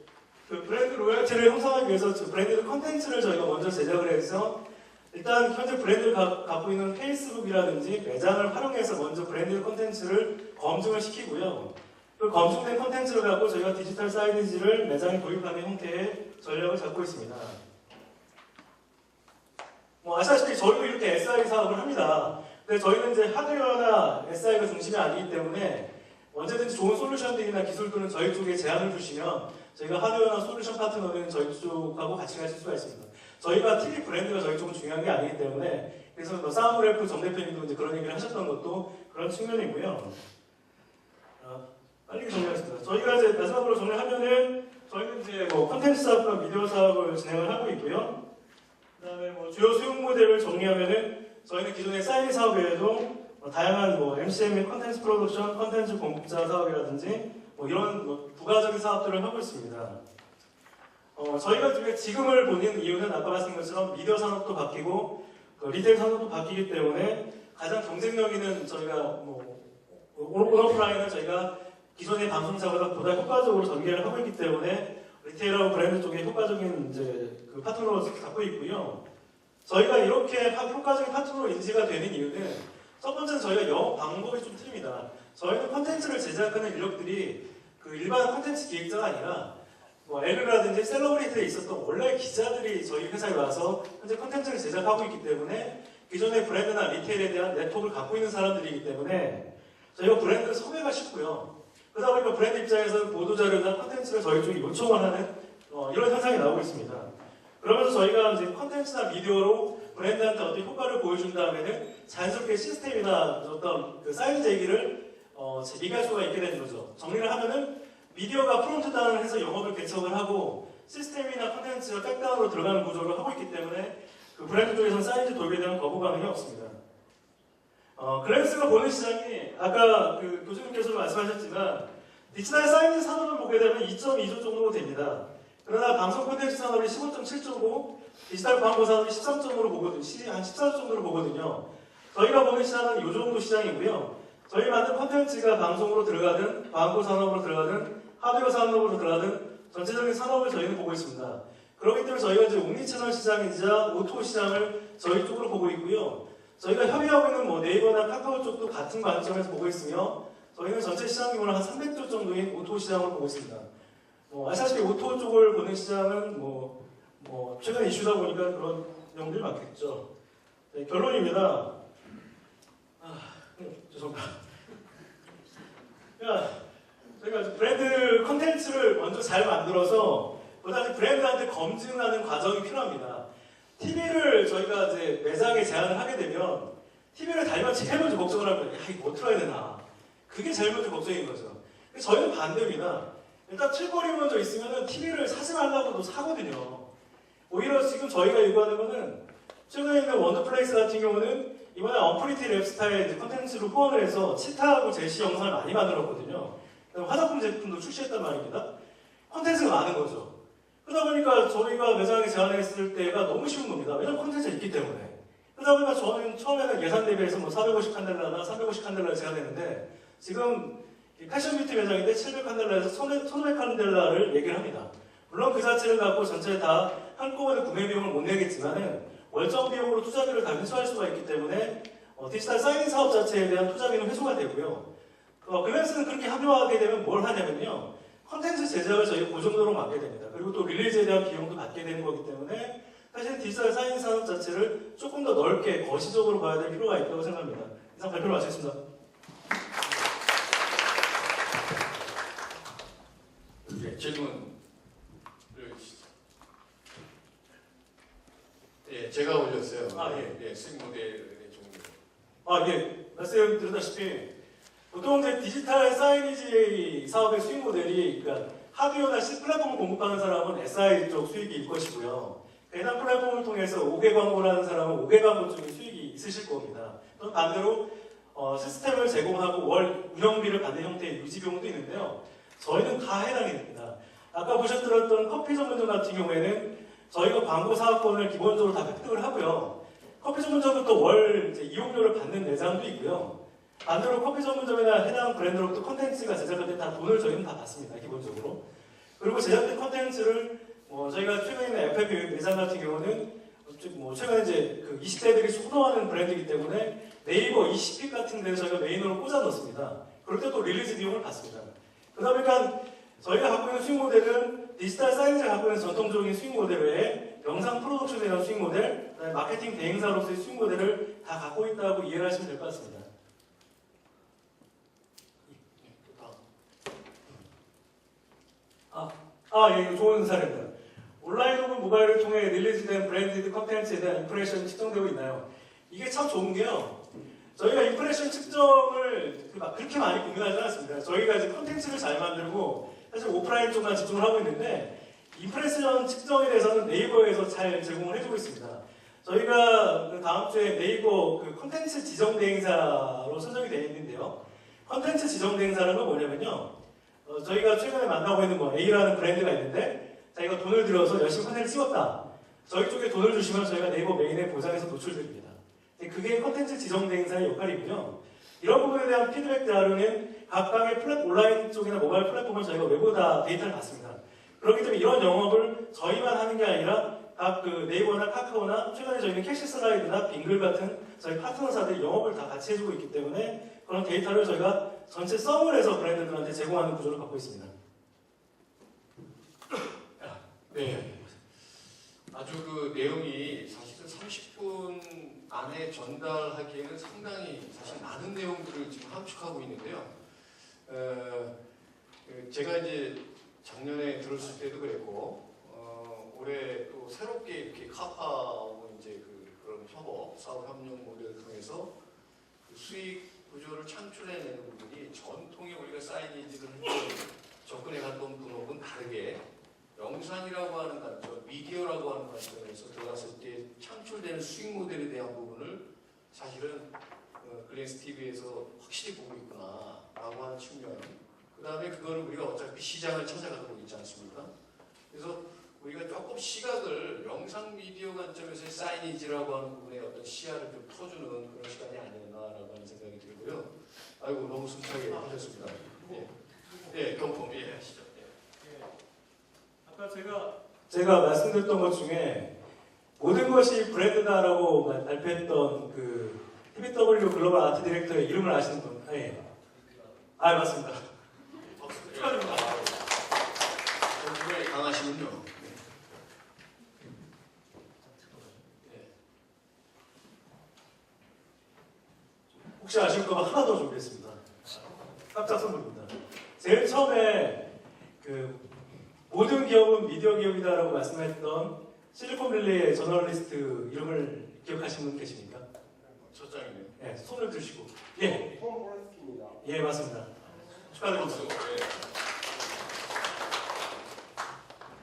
그 브랜드 로열티를 형성하기 위해서 브랜드 컨텐츠를 저희가 먼저 제작을 해서 일단 현재 브랜드를 갖고 있는 페이스북이라든지 매장을 활용해서 먼저 브랜드 컨텐츠를 검증을 시키고요. 그 검증된 컨텐츠를 갖고 저희가 디지털 사이니지를 매장에 도입하는 형태의 전략을 잡고 있습니다. 아시다시피 저희도 이렇게 SI 사업을 합니다. 근데 저희는 이제 하드웨어나 SI가 중심이 아니기 때문에 언제든지 좋은 솔루션들이나 기술들은 저희 쪽에 제안을 주시면 저희가 하드웨어나 솔루션 파트너는 저희 쪽하고 같이 가실 수가 있습니다. 저희가 TV 브랜드가 저희 쪽은 중요한 게 아니기 때문에 그래서 사운드래프 정 대표님도 이제 그런 얘기를 하셨던 것도 그런 측면이고요. 빨리 정리하겠습니다. 저희가 이제 마지막으로 정리하면은 저희는 이제 뭐 콘텐츠 사업과 미디어 사업을 진행을 하고 있고요. 그다음에 뭐 주요 수용 모델을 정리하면은 저희는 기존의 사이드 사업 외에도 다양한 뭐 MCN 및 콘텐츠 프로덕션, 콘텐츠 공급자 사업이라든지 뭐 이런 뭐 부가적인 사업들을 하고 있습니다. 저희가 지금을 보는 이유는 아까 말씀드린 것처럼 미디어 산업도 바뀌고 리테일 산업도 바뀌기 때문에 가장 경쟁력 있는 저희가 뭐 온오프라인을 저희가 기존의 방송사보다 보다 효과적으로 전개를 하고 있기 때문에 리테일하고 브랜드 쪽에 효과적인 이제 그 파트너로 갖고 있고요. 저희가 이렇게 효과적인 파트너로 인지가 되는 이유는 첫 번째는 저희가 영업 방법이 좀 틀립니다. 저희는 콘텐츠를 제작하는 인력들이 그 일반 콘텐츠 기획자가 아니라 뭐 엘르라든지 셀러브리티에 있었던 원래 기자들이 저희 회사에 와서 현재 콘텐츠를 제작하고 있기 때문에 기존의 브랜드나 리테일에 대한 네트워크를 갖고 있는 사람들이기 때문에 저희가 브랜드를 섭외가 쉽고요. 그러다 보니까 브랜드 입장에서는 보도자료나 콘텐츠를 저희 쪽에 요청을 하는 이런 현상이 나오고 있습니다. 그러면서 저희가 이제 콘텐츠나 미디어로 브랜드한테 어떤 효과를 보여준 다음에는 자연스럽게 시스템이나 어떤 그 사이즈 얘기를 얘기할 수가 있게 되는 거죠. 정리를 하면은 미디어가 프론트 다운을 해서 영업을 개척을 하고 시스템이나 콘텐츠가 백다운으로 들어가는 구조를 하고 있기 때문에 그 브랜드 쪽에서는 사이즈 도입에 대한 거부감이 없습니다. 글랜스가 보는 시장이 아까 그 교수님께서도 말씀하셨지만 디지털 사이즈 산업을 보게 되면 2.2조 정도 됩니다. 그러나 방송 콘텐츠 산업이 15.7조고 디지털 광고 산업이 13.5로 보거든요. 한 14조 정도로 보거든요. 저희가 보는 시장은 이 정도 시장이고요. 저희 만든 콘텐츠가 방송으로 들어가든 광고 산업으로 들어가든 하드웨어 산업으로 들어가든 전체적인 산업을 저희는 보고 있습니다. 그렇기 때문에 저희가 이제 옴니채널 시장이자 오토 시장을 저희 쪽으로 보고 있고요. 저희가 협의하고 있는 뭐 네이버나 카카오 쪽도 같은 관점에서 보고 있으며 저희는 전체 시장 규모는 한 300조 정도인 오토 시장을 보고 있습니다. 아시다시피 오토 쪽을 보는 시장은 최근 이슈다 보니까 그런 내용들이 많겠죠. 네, 결론입니다. 죄송합니다. 그러니까 저희가 브랜드 컨텐츠를 먼저 잘 만들어서 그다음에 브랜드한테 검증하는 과정이 필요합니다. TV를 저희가 이제 매장에 제안을 하게 되면 TV를 달면 제일 먼저 걱정을 하면 이거 뭐 틀어야 되나. 그게 제일 먼저 걱정인 거죠. 저희는 반대입니다. 일단 틀거리 먼저 있으면 TV를 사지 말라고도 사거든요. 오히려 지금 저희가 요구하는 거는 최근에 있는 원더플레이스 같은 경우는 이번에 언프리티 랩스타일 컨텐츠로 후원을 해서 치타하고 제시 영상을 많이 만들었거든요. 화장품 제품도 출시했단 말입니다. 컨텐츠가 많은 거죠. 그러다 보니까 저희가 매장에 제안했을 때가 너무 쉬운 겁니다. 왜냐면 컨텐츠가 있기 때문에. 그러다 보니까 저는 처음에는 예산 대비해서 450칸델라나 350칸델라를 제안했는데 지금 패션 뷰티 매장인데 700칸델라에서 1500칸델라를 얘기를 합니다. 물론 그 자체를 갖고 전체 다 한꺼번에 구매 비용을 못 내겠지만은 월정 비용으로 투자비를 다 회수할 수가 있기 때문에 디지털 사인 사업 자체에 대한 투자비는 회수가 되고요. 글랜스는 그렇게 합류하게 되면 뭘 하냐면요. 컨텐츠 제작을 저희가 그 정도로 맡게 됩니다. 그리고 또 릴리즈에 대한 비용도 받게 되는 거기 때문에 사실 디지털 사인 산업 자체를 조금 더 넓게 거시적으로 봐야 될 필요가 있다고 생각합니다. 이상 발표를 마치겠습니다. 네, 질문을 주시죠. 예, 제가 올렸어요. 예, 수익 모델의 종류. 예, 말씀드렸다시피 보통 이제 디지털 사이니지 사업의 수익 모델이 그러니까 하드웨어나 C 플랫폼을 공급하는 사람은 SI 쪽 수익이 있것이고요. 해당 플랫폼을 통해서 5개 광고를 하는 사람은 5개 광고 쪽에 수익이 있으실 겁니다. 또 반대로 시스템을 제공하고 월 운영비를 받는 형태의 유지 비용도 있는데요. 저희는 다 해당이 됩니다. 아까 보셨던 커피 전문점 같은 경우에는 저희가 광고 사업권을 기본적으로 다 획득을 하고요. 커피 전문점은 또 월 이용료를 받는 매장도 있고요. 반대로 커피 전문점이나 해당 브랜드로부터 콘텐츠가 제작할 때 다 돈을 저희는 다 받습니다. 기본적으로. 그리고 제작된 콘텐츠를 저희가 최근에 있는 FF 매장 같은 경우는 최근에 이제 그 20대들이 선호하는 브랜드이기 때문에 네이버 20픽 같은 데를 저희가 메인으로 꽂아 넣습니다. 그럴 때 또 릴리즈 비용을 받습니다. 그러다 보니까 저희가 갖고 있는 수익 모델은 디지털 사이즈가 갖고 있는 전통적인 수익 모델 외에 영상 프로덕션에 대한 수익 모델, 그다음에 마케팅 대행사로서의 수익 모델을 다 갖고 있다고 이해를 하시면 될 것 같습니다. 예, 이거 좋은 사례입니다. 온라인 혹은 모바일을 통해 릴리즈된 브랜디드 컨텐츠에 대한 인프레션이 측정되고 있나요? 이게 참 좋은 게요. 저희가 인프레션 측정을 그렇게 많이 고민하지 않았습니다. 저희가 이제 콘텐츠를 잘 만들고 사실 오프라인 쪽만 집중을 하고 있는데 인프레션 측정에 대해서는 네이버에서 잘 제공을 해주고 있습니다. 저희가 그 다음 주에 네이버 그 콘텐츠 지정 대행사로 선정이 되어 있는데요. 콘텐츠 지정 대행사라는 건 뭐냐면요. 저희가 최근에 만나고 있는 뭐 A라는 브랜드가 있는데 자기가 돈을 들여서 열심히 콘텐츠 찍었다. 저희 쪽에 돈을 주시면 저희가 네이버 메인에 보장해서 노출드립니다. 그게 콘텐츠 지정 대행사의 역할이고요. 이런 부분에 대한 피드백 자료는 각각의 온라인 쪽이나 모바일 플랫폼을 저희가 외부 다 데이터를 받습니다. 그렇기 때문에 이런 영업을 저희만 하는 게 아니라 각 그 네이버나 카카오나 최근에 저희는 캐시슬라이드나 빙글 같은 저희 파트너사들이 영업을 다 같이 해주고 있기 때문에 그런 데이터를 저희가 전체 썸을 해서 브랜드들한테 제공하는 구조를 갖고 있습니다. 네. 아주 그 내용이 사실은 30분 안에 전달하기에는 상당히 사실 많은 내용들을 지금 함축하고 있는데요. 제가 이제 작년에 들었을 때도 그랬고, 올해 또 새롭게 이렇게 카파하고 이제 그런 사업 협력 모델을 통해서 그 수익 구조를 창출해내는 부분이 전통의 우리가 사이니지를 접근해 갔던 분하고는 다르게 영상이라고 하는 관점, 미디어라고 하는 관점에서 들어갔을 때 창출되는 수익 모델에 대한 부분을 사실은 글랜스 TV에서 확실히 보고 있구나라고 하는 측면. 그 다음에 그거를 우리가 어차피 시장을 찾아가고 있지 않습니까? 그래서 우리가 조금 시각을 영상 미디어 관점에서의 사이니지라고 하는 부분에 어떤 시야를 좀 터주는 그런 시간이 아니었나라고 하는 생각이 들고요. 아이고 너무 숨차게 하셨습니다. 예, 경품 하시죠. 아까 제가 말씀드렸던 것 중에 모든 것이 브랜드다라고 발표했던 그 TBW 글로벌 아트 디렉터의 이름을 아시는 분? 네. 맞습니다. 축하드립니다. 경품에 강하시군요. 혹시 아실까봐 하나 더 준비했습니다. 깜짝 선물입니다. 제일 처음에 그 모든 기업은 미디어 기업이다라고 말씀했던 실리콘밸리의 저널리스트 이름을 기억하시는 분 계십니까? 첫장이네요. 네, 손을 드시고. 예. 톰 포레스트입니다. 예, 맞습니다. 축하드립니다.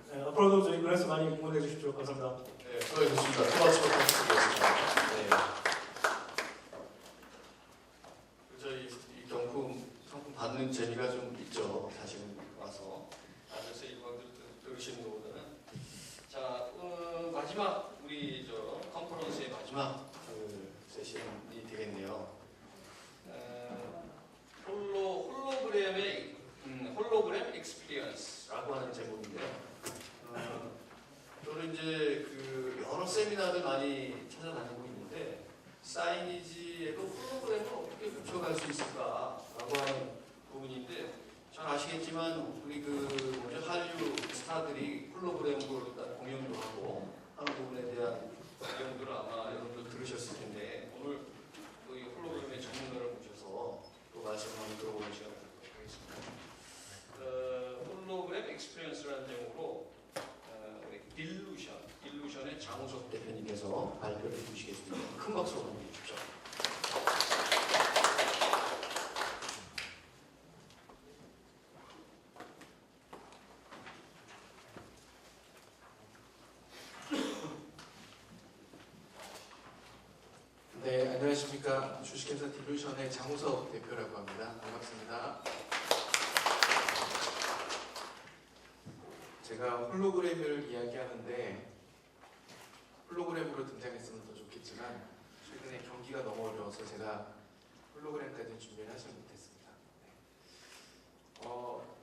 네, 앞으로도 저희 그래서 많이 응원해 주십시오. 감사합니다. 네, 수고하셨습니다. 토마토 부탁드리겠습니다. 네. 이 경품 상품 받는 재미가 좀 있죠. 사실은 와서 앉아서 일광들 들으시는 것보다는. 자, 마지막 우리 컨퍼런스의 마지막 그 세션이 되겠네요. 홀로그램 익스피리언스라고 하는 제목인데요. 저는 이제 그 여러 세미나를 많이 찾아다니고 있는데 사이니지에도 홀로그램을 어떻게 붙여갈 수 있을까라고 하는 부분인데 잘 아시겠지만 우리 한류 스타들이 홀로그램으로 일단 공연도 하고 하는 부분에 대한 내용들을 아마 여러분들 들으셨을 텐데 오늘 이 홀로그램의 전문가를 모셔서 또 말씀을 한번 들어보는 시간을 갖도록 하겠습니다. 홀로그램 익스피리언스라는 제목으로 우리 딜루션의 장우석 대표님께서 발표를 해주시겠습니다. 큰 박수로 보내 주십시오. 네, 안녕하십니까. 주식회사 딜루션의 장우석 대표라고 합니다. 반갑습니다. 제가 홀로그램을 이야기하는데 홀로그램으로 등장했으면 더 좋겠지만 최근에 경기가 너무 어려워서 제가 홀로그램까지 준비를 하지 못했습니다. 네.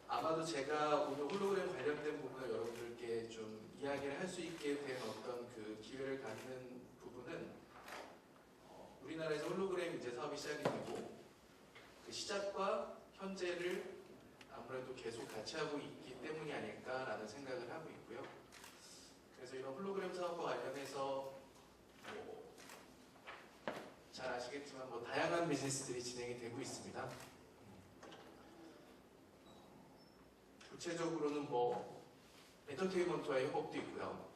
아마도 제가 오늘 홀로그램 관련된 부분을 여러분들께 좀 이야기를 할 수 있게 된 어떤 그 기회를 갖는 부분은 우리나라에서 홀로그램 이제 사업이 시작이 되고 그 시작과 현재를 아무래도 계속 같이 하고 있기 때문이 아닐까라는 생각을 하고 있고요. 그래서 이런 홀로그램 사업과 관련해서 잘 아시겠지만 다양한 비즈니스들이 진행이 되고 있습니다. 구체적으로는 엔터테인먼트와의 협업도 있고요.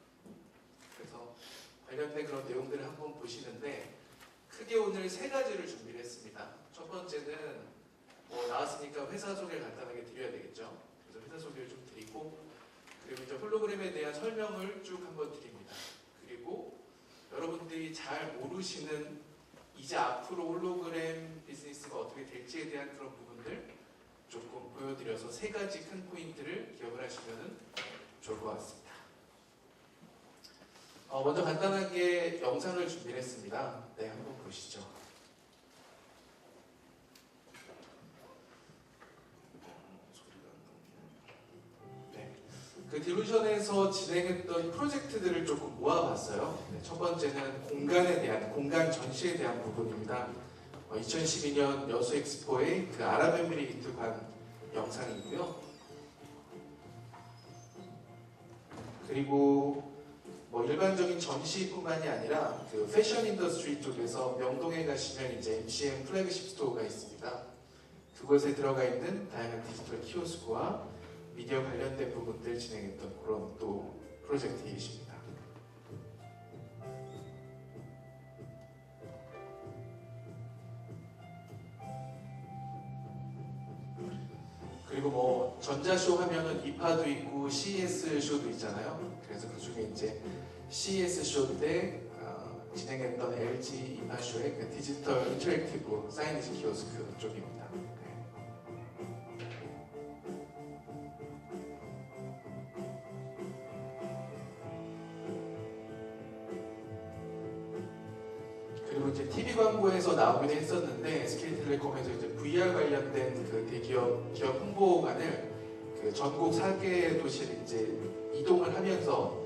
그래서 관련된 그런 내용들을 한번 보시는데 크게 오늘 세 가지를 준비를 했습니다. 첫 번째는 나왔으니까 회사 소개를 간단하게 드려야 되겠죠. 그래서 회사 소개를 좀 드리고, 그리고 이제 홀로그램에 대한 설명을 쭉 한번 드립니다. 그리고 여러분들이 잘 모르시는 이제 앞으로 홀로그램 비즈니스가 어떻게 될지에 대한 그런 부분들 조금 보여드려서 세 가지 큰 포인트를 기억을 하시면 좋을 것 같습니다. 먼저 간단하게 영상을 준비를 했습니다. 네, 한번 보시죠. 네, 그 디루션에서 진행했던 프로젝트들을 조금 모아봤어요. 네, 첫 번째는 공간에 대한, 공간 전시에 대한 부분입니다. 2012년 여수 엑스포의 그 아랍에미리트 관 영상이고요. 그리고 일반적인 전시뿐만이 아니라 그 패션 인더스트리 쪽에서 명동에 가시면 이제 MCM 플래그십 스토어가 있습니다. 그곳에 들어가 있는 다양한 디지털 키오스크와 미디어 관련된 부분들 진행했던 그런 또 프로젝트이십니다. 그리고 전자쇼 하면은 이파도 있고 CES 쇼도 있잖아요. 그래서 그 중에 이제 CES 쇼 때 진행했던 LG 이파쇼의 그 디지털 인터랙티브 사이니지 키오스크 쪽입니다. 네. 그리고 이제 TV 광고에서 나오긴 했었는데 SK텔레콤에서 이제 VR 관련된 그 대기업 기업 홍보관을 그 전국 4개 도시를 이제 이동을 하면서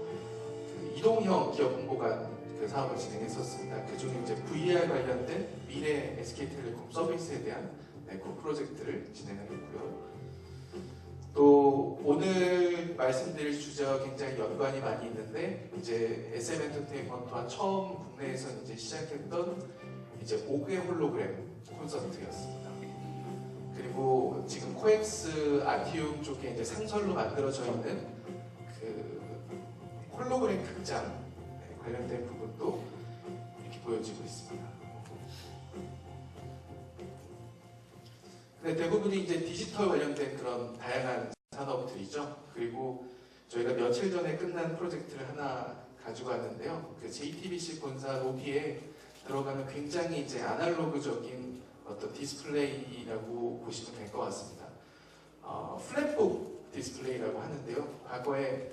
그 이동형 기업 홍보관 그 사업을 진행했었습니다. 그 중에 이제 VR 관련된 미래 SK텔레콤 서비스에 대한 그 프로젝트를 진행을 했고요. 또 오늘 말씀드릴 주제와 굉장히 연관이 많이 있는데 이제 SM 엔터테인먼트와 처음 국내에서 이제 시작했던 이제 5개 홀로그램 콘서트였습니다. 그리고 지금 코엑스 아티움 쪽에 이제 상설로 만들어져 있는 그 홀로그램 극장 관련된 부분도 이렇게 보여지고 있습니다. 근데 대부분이 이제 디지털 관련된 그런 다양한 산업들이죠. 그리고 저희가 며칠 전에 끝난 프로젝트를 하나 가지고 왔는데요. 그 JTBC 본사 로비에 들어가는 굉장히 이제 아날로그적인 어떤 디스플레이라고 보시면 될 것 같습니다. 플랫북 디스플레이라고 하는데요. 과거에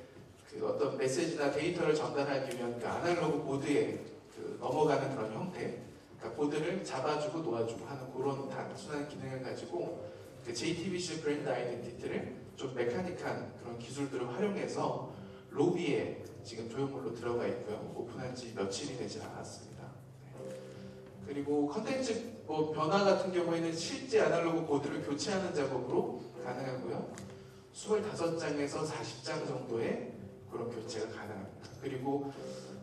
그 어떤 메시지나 데이터를 전달하기 위한 그 아날로그 보드에 그 넘어가는 그런 형태, 그러니까 보드를 잡아주고 놓아주고 하는 그런 단순한 기능을 가지고 그 JTBC 브랜드 아이덴티티를 좀 메카닉한 그런 기술들을 활용해서 로비에 지금 조형물로 들어가 있고요. 오픈한 지 며칠이 되지 않았습니다. 네. 그리고 컨텐츠 변화 같은 경우에는 실제 아날로그 보드를 교체하는 작업으로 가능하고요. 25장에서 40장 정도의 그런 교체가 가능합니다. 그리고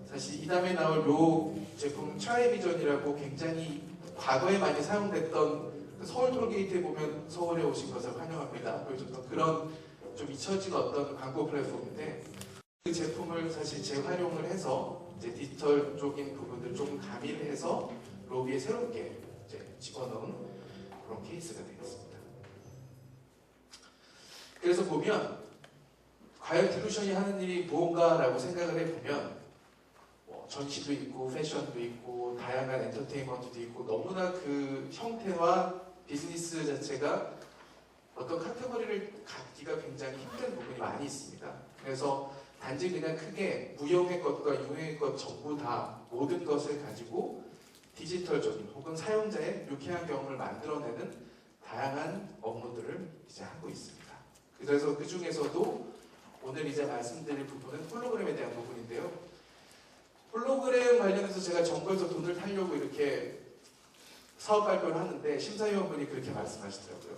사실 이 다음에 나올 요 제품 트라이비전이라고 굉장히 과거에 많이 사용됐던 서울 톨게이트에 보면 서울에 오신 것을 환영합니다 보여줬던 그런 좀 잊혀진 어떤 광고 플랫폼인데 그 제품을 사실 재활용을 해서 이제 디지털적인 부분들 조금 가미를 해서 로비에 새롭게 이제 집어넣은 그런 케이스가 되겠습니다. 그래서 보면 과연 디루션이 하는 일이 무언가라고 생각을 해보면 전시도 있고 패션도 있고 다양한 엔터테인먼트도 있고 너무나 그 형태와 비즈니스 자체가 어떤 카테고리를 갖기가 굉장히 힘든 부분이 많이 있습니다. 그래서 단지 그냥 크게 무형의 것과 유형의 것 전부 다 모든 것을 가지고 디지털적인 혹은 사용자의 유쾌한 경험을 만들어내는 다양한 업무들을 이제 하고 있습니다. 그래서 그 중에서도 오늘 이제 말씀드릴 부분은 홀로그램에 대한 부분인데요. 홀로그램 관련해서 제가 정부에서 돈을 타려고 이렇게 사업 발표를 하는데 심사위원분이 그렇게 말씀하시더라고요.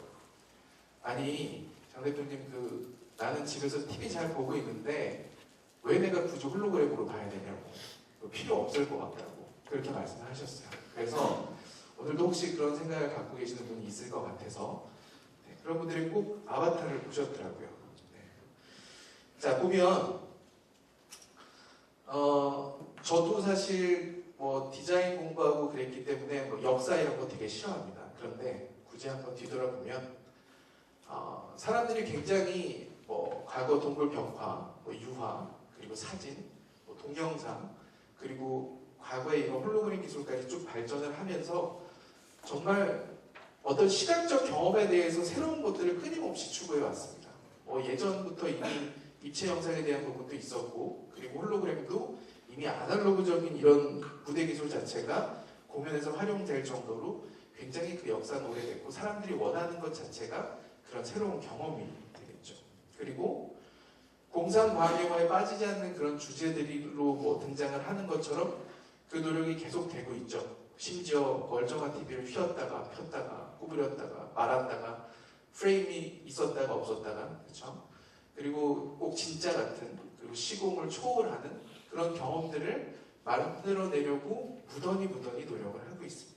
아니 장 대표님 나는 집에서 TV 잘 보고 있는데 왜 내가 굳이 홀로그램으로 봐야 되냐고 필요 없을 것 같다고 그렇게 말씀을 하셨어요. 그래서 오늘도 혹시 그런 생각을 갖고 계시는 분이 있을 것 같아서 그런 분들이 꼭 아바타를 보셨더라고요. 네. 자 보면 저도 사실 뭐 디자인 공부하고 그랬기 때문에 뭐 역사 이런 거 되게 싫어합니다. 그런데 굳이 한번 뒤돌아보면 사람들이 굉장히 뭐 과거 동물 벽화, 뭐 유화, 그리고 사진, 뭐 동영상, 그리고 과거에 이런 홀로그램 기술까지 쭉 발전을 하면서 정말 어떤 시각적 경험에 대해서 새로운 것들을 끊임없이 추구해 왔습니다. 뭐 예전부터 이미 입체 영상에 대한 부분도 있었고, 그리고 홀로그램도 이미 아날로그적인 이런 무대 기술 자체가 공연에서 활용될 정도로 굉장히 그 역사는 오래됐고, 사람들이 원하는 것 자체가 그런 새로운 경험이 되겠죠. 그리고 공상과학영화에 빠지지 않는 그런 주제들로 뭐 등장을 하는 것처럼 그 노력이 계속되고 있죠. 심지어 멀쩡한 TV를 휘었다가 폈다가 구부렸다가 말았다가 프레임이 있었다가 없었다가, 그렇죠? 그리고 꼭 진짜 같은, 그리고 시공을 초월하는 그런 경험들을 만들어내려고 무던히 노력을 하고 있습니다.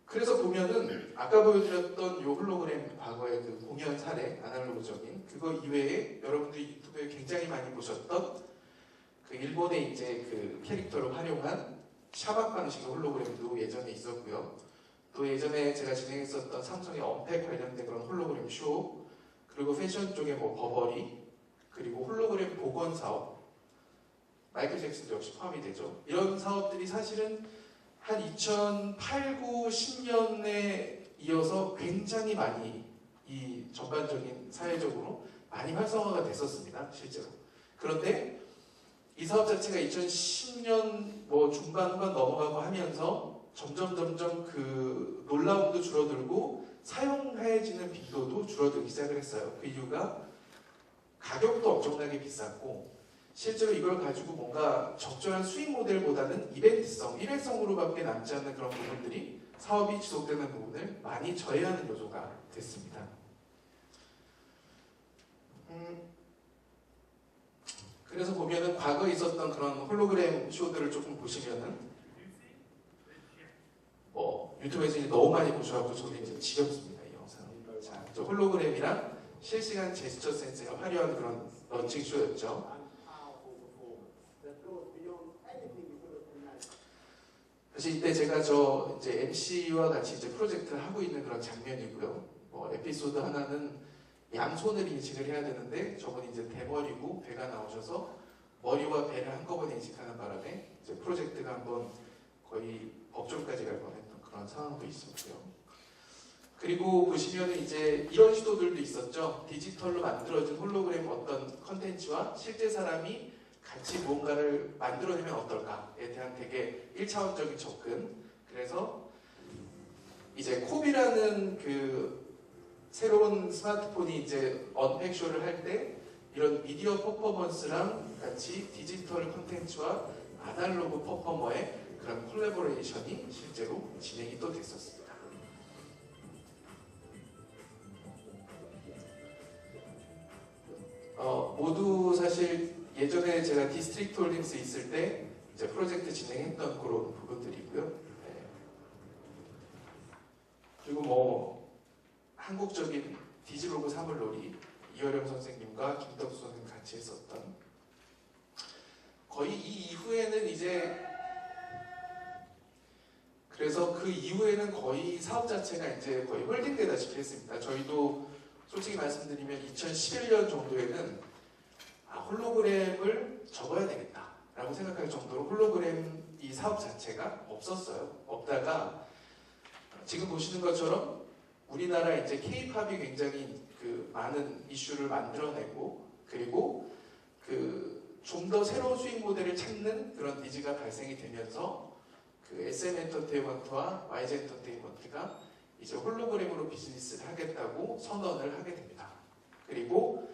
그래서 보면은 아까 보여드렸던 요 홀로그램 과거의 그 공연 사례, 아날로그적인 그거 이외에 여러분들이 유튜브에 굉장히 많이 보셨던 그 일본의 이제 그 캐릭터를 활용한 샤박 방식의 홀로그램도 예전에 있었고요. 또 예전에 제가 진행했었던 삼성의 언팩 관련된 그런 홀로그램 쇼, 그리고 패션 쪽에 뭐 버버리, 그리고 홀로그램 복원 사업, 마이클 잭슨도 역시 포함이 되죠. 이런 사업들이 사실은 한 2008, 9, 10년에 이어서 굉장히 많이 이 전반적인 사회적으로 많이 활성화가 됐었습니다. 실제로. 그런데 이 사업 자체가 2010년 뭐 중반 후반 넘어가고 하면서 점점 그 놀라움도 줄어들고 사용해지는 빈도도 줄어들기 시작을 했어요. 그 이유가 가격도 엄청나게 비쌌고, 실제로 이걸 가지고 뭔가 적절한 수익 모델보다는 이벤트성, 일회성으로밖에 남지 않는 그런 부분들이 사업이 지속되는 부분을 많이 저해하는 요소가 됐습니다. 그래서 보면은 과거에 있었던 그런 홀로그램 쇼들을 조금 보시면은 뭐 유튜브에서 이제 너무 많이 보셔갖고 저도 이제 지겹습니다, 이 영상. 자, 저 홀로그램이랑 실시간 제스처 센서가 화려한 그런 런칭 쇼였죠. 그래서 이때 제가 저 이제 MC와 같이 이제 프로젝트를 하고 있는 그런 장면이고요. 뭐 에피소드 하나는 양손을 인식을 해야 되는데 저분이 이제 대머리고 배가 나오셔서 머리와 배를 한꺼번에 인식하는 바람에 이제 프로젝트가 한번 거의 법정까지 갈 뻔했던 그런 상황도 있었고요. 그리고 보시면 이제 이런 시도들도 있었죠. 디지털로 만들어진 홀로그램 어떤 컨텐츠와 실제 사람이 같이 무언가를 만들어내면 어떨까에 대한 되게 1차원적인 접근. 그래서 이제 콥이라는 그 새로운 스마트폰이 이제 언팩쇼를 할 때 이런 미디어 퍼포먼스랑 같이 디지털 콘텐츠와 아날로그 퍼포머의 그런 콜라보레이션이 실제로 진행이 또 됐었습니다. 모두 사실 예전에 제가 디스트릭트 홀딩스 있을 때 이제 프로젝트 진행했던 그런 부분들이고요. 네. 그리고 뭐 한국적인 디지로그 사물놀이 이어령 선생님과 김덕수 선생님 같이 했었던, 거의 이 이후에는 이제 그래서 그 이후에는 거의 사업 자체가 이제 거의 홀딩되다시피 했습니다. 저희도 솔직히 말씀드리면 2011년 정도에는 홀로그램을 접어야 되겠다라고 생각할 정도로 홀로그램 이 사업 자체가 없었어요. 없다가 지금 보시는 것처럼 우리나라 이제 K-팝이 굉장히 그 많은 이슈를 만들어내고, 그리고 그 좀 더 새로운 수익 모델을 찾는 그런 니즈가 발생이 되면서 그 SM 엔터테인먼트와 YG 엔터테인먼트가 이제 홀로그램으로 비즈니스를 하겠다고 선언을 하게 됩니다. 그리고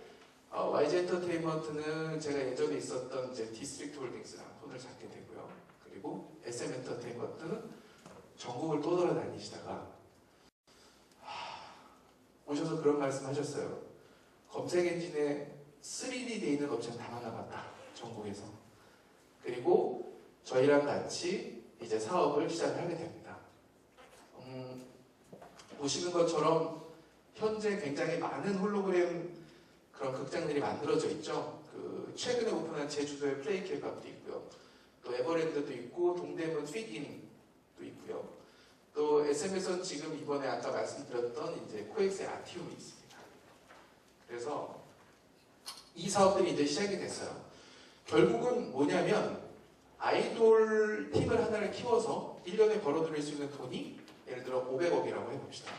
YG 엔터테인먼트는 제가 예전에 있었던 이제 디스트릭트 홀딩스랑 손을 잡게 되고요. 그리고 SM 엔터테인먼트는 전국을 떠돌아다니시다가 오셔서 그런 말씀하셨어요. 검색 엔진에 3D 돼 있는 업체는 다 만나봤다, 전국에서. 그리고 저희랑 같이 이제 사업을 시작을 하게 됩니다. 보시는 것처럼 현재 굉장히 많은 홀로그램 그런 극장들이 만들어져 있죠. 그 최근에 오픈한 제주도의 플레이케이팝도 있고요. 또 에버랜드도 있고 동대문 핏인도 있고요. 또 SM에서 지금 이번에 아까 말씀드렸던 이제 코엑스의 아티움이 있습니다. 그래서 이 사업들이 이제 시작이 됐어요. 결국은 뭐냐면 아이돌 팀을 하나를 키워서 1년에 벌어들일 수 있는 돈이 예를 들어 500억이라고 해봅시다.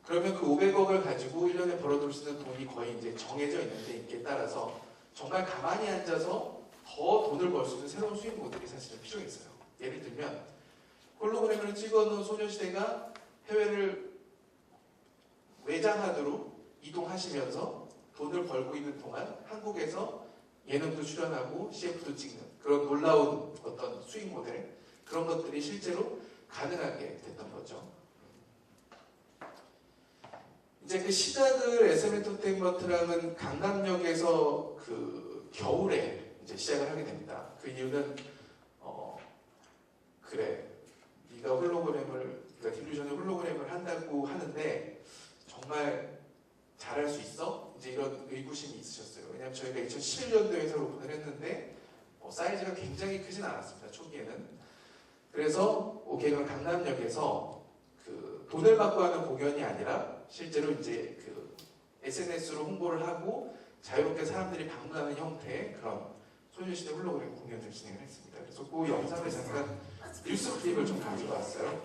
그러면 그 500억을 가지고 1년에 벌어들일 수 있는 돈이 거의 이제 정해져 있는데 있기에 따라서 정말 가만히 앉아서 더 돈을 벌 수 있는 새로운 수익 모델이 사실은 필요했어요. 예를 들면 홀로그램을 찍어놓은 소녀시대가 해외를 외장하드로 이동하시면서 돈을 벌고 있는 동안 한국에서 예능도 출연하고 CF도 찍는 그런 놀라운 어떤 수익 모델 그런 것들이 실제로 가능하게 됐던 거죠. 이제 그 시작을 SM 엔터테인먼트랑은 강남역에서 그 겨울에 이제 시작을 하게 됩니다. 그 이유는 그래 네가 홀로그램을 그러니까 딜루션의 홀로그램을 한다고 하는데 정말 잘할 수 있어? 이제 이런 의구심이 있으셨어요. 왜냐하면 저희가 2011년도에 새로 오픈을 했는데 사이즈가 굉장히 크진 않았습니다. 초기에는. 그래서 오케이 그럼 강남역에서 그 돈을 받고 하는 공연이 아니라 실제로 이제 그 SNS로 홍보를 하고 자유롭게 사람들이 방문하는 형태의 그런 소녀시대 홀로그램 공연을 진행을 했습니다. 그래서 그 영상을 잠깐 뉴스 클립을 좀 가지고 왔어요.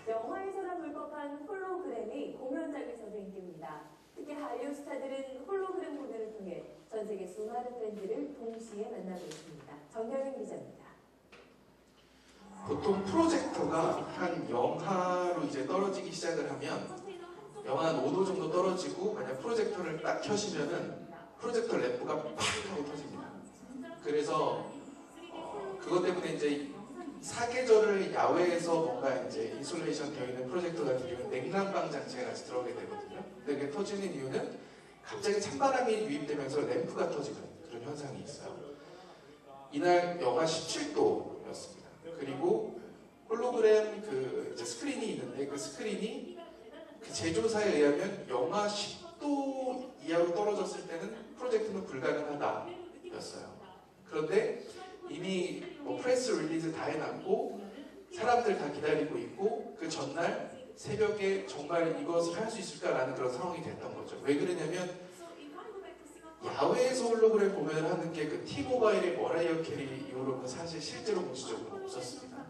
영화에서나 볼 법한 홀로그램이 공연장에서도 인기입니다. 특히 한류 스타들은 홀로그램 공연을 통해 전 세계 수많은 팬들을 동시에 만나고 있습니다. 정명윤 기자입니다. 보통 프로젝터가 한 영하로 이제 떨어지기 시작을 하면 영하 한 5도 정도 떨어지고 만약 프로젝터를 딱 켜시면은 프로젝터 램프가 팍 하고 터집니다. 그래서 그것 때문에 이제 사계절을 야외에서 뭔가 이제 인솔레이션 되어 있는 프로젝터 같은 경우는 냉난방 장치가 같이 들어오게 되거든요. 근데 그게 터지는 이유는 갑자기 찬바람이 유입되면서 램프가 터지는 그런 현상이 있어요. 이날 영하 17도였습니다. 그리고 홀로그램 그 이제 스크린이 있는데 그 스크린이 그 제조사에 의하면 영하 10도 이하로 떨어졌을 때는 프로젝트는 불가능하다였어요. 그런데 이미 프레스 릴리즈 다 해놨고 사람들 다 기다리고 있고 그 전날 새벽에 정말 이것을 할 수 있을까라는 그런 상황이 됐던 거죠. 왜 그러냐면 야외에서 홀로그램 공연을 하는 게 그 T-모바일의 머라이어 캐리 이후로는 사실 실제로 공식적으로 없었습니다.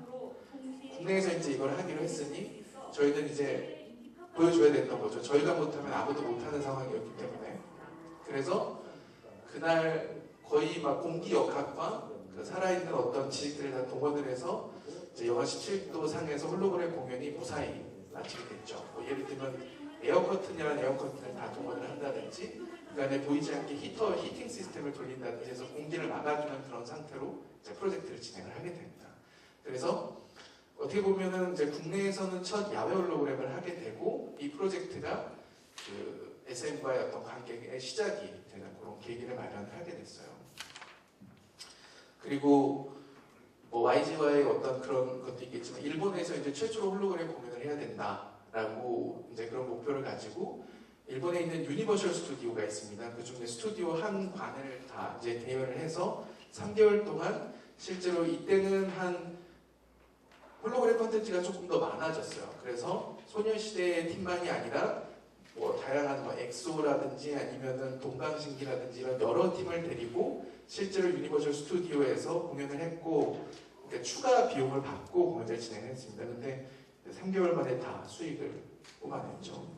국내에서 이제 이걸 하기로 했으니 저희는 이제 보여줘야 됐던 거죠. 저희가 못하면 아무도 못하는 상황이었기 때문에. 그래서 그날 거의 막 공기 역학과 그 살아있는 어떤 지식들을 다 동원을 해서 이제 영하 17도 상에서 홀로그램 공연이 무사히 마치게 됐죠. 예를 들면 에어커튼이라는 에어커튼을 다 동원을 한다든지 그 안에 보이지 않게 히팅 시스템을 돌린다든지 해서 공기를 막아주는 그런 상태로 이제 프로젝트를 진행을 하게 됩니다. 그래서 어떻게 보면은 이제 국내에서는 첫 야외 홀로그램을 하게 되고 이 프로젝트가 그 SM과의 어떤 관계의 시작이 되는 그런 계기를 마련을 하게 됐어요. 그리고 뭐 YG와의 어떤 그런 것도 있겠지만 일본에서 이제 최초로 홀로그램 공연을 해야 된다라고 이제 그런 목표를 가지고 일본에 있는 유니버셜 스튜디오가 있습니다. 그 중에 스튜디오 한 관을 다 이제 대여를 해서 3개월 동안 실제로 이때는 한 홀로그램 콘텐츠가 조금 더 많아졌어요. 그래서 소녀시대의 팀만이 아니라 뭐 다양한 뭐 엑소라든지 아니면은 동방신기라든지 이런 여러 팀을 데리고 실제로 유니버셜 스튜디오에서 공연을 했고 그러니까 추가 비용을 받고 공연을 진행했습니다. 근데 3개월 만에 다 수익을 뽑아냈죠.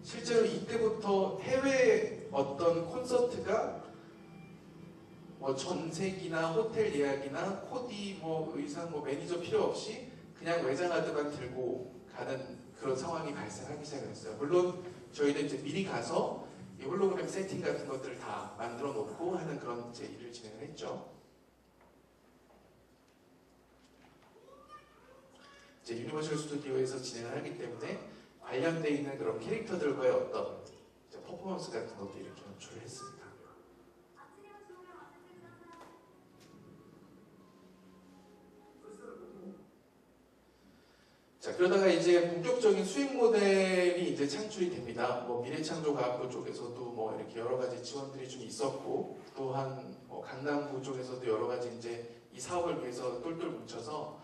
실제로 이때부터 해외 어떤 콘서트가 뭐 전세기나 호텔 예약이나 코디 뭐 의상 뭐 매니저 필요 없이 그냥 외장하드만 들고 가는 그런 상황이 발생하기 시작했어요. 물론 저희는 이제 미리 가서 이 홀로그램 세팅 같은 것들을 다 만들어 놓고 하는 그런 이제 일을 진행을 했죠. 이제 유니버셜 스튜디오에서 진행을 하기 때문에 관련되어 있는 그런 캐릭터들과의 어떤 이제 퍼포먼스 같은 것도 이렇게 연출을 했습니다. 그러다가 이제 본격적인 수익 모델이 이제 창출이 됩니다. 뭐 미래창조과학부 쪽에서도 뭐 이렇게 여러 가지 지원들이 좀 있었고, 또한 뭐 강남구 쪽에서도 여러 가지 이제 이 사업을 위해서 똘똘 뭉쳐서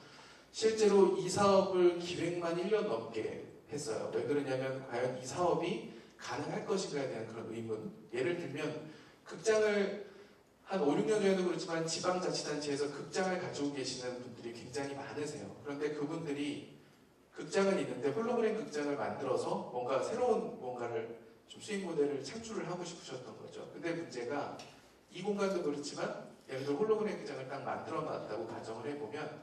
실제로 이 사업을 기획만 1년 넘게 했어요. 왜 그러냐면 과연 이 사업이 가능할 것인가에 대한 그런 의문. 예를 들면 극장을 한 5, 6년 전에도 그렇지만 지방자치단체에서 극장을 가지고 계시는 분들이 굉장히 많으세요. 그런데 그분들이 극장은 있는데 홀로그램 극장을 만들어서 뭔가 새로운 뭔가를 좀 수익 모델을 창출을 하고 싶으셨던 거죠. 근데 문제가 이 공간도 그렇지만 예를 들어 홀로그램 극장을 딱 만들어 놨다고 가정을 해보면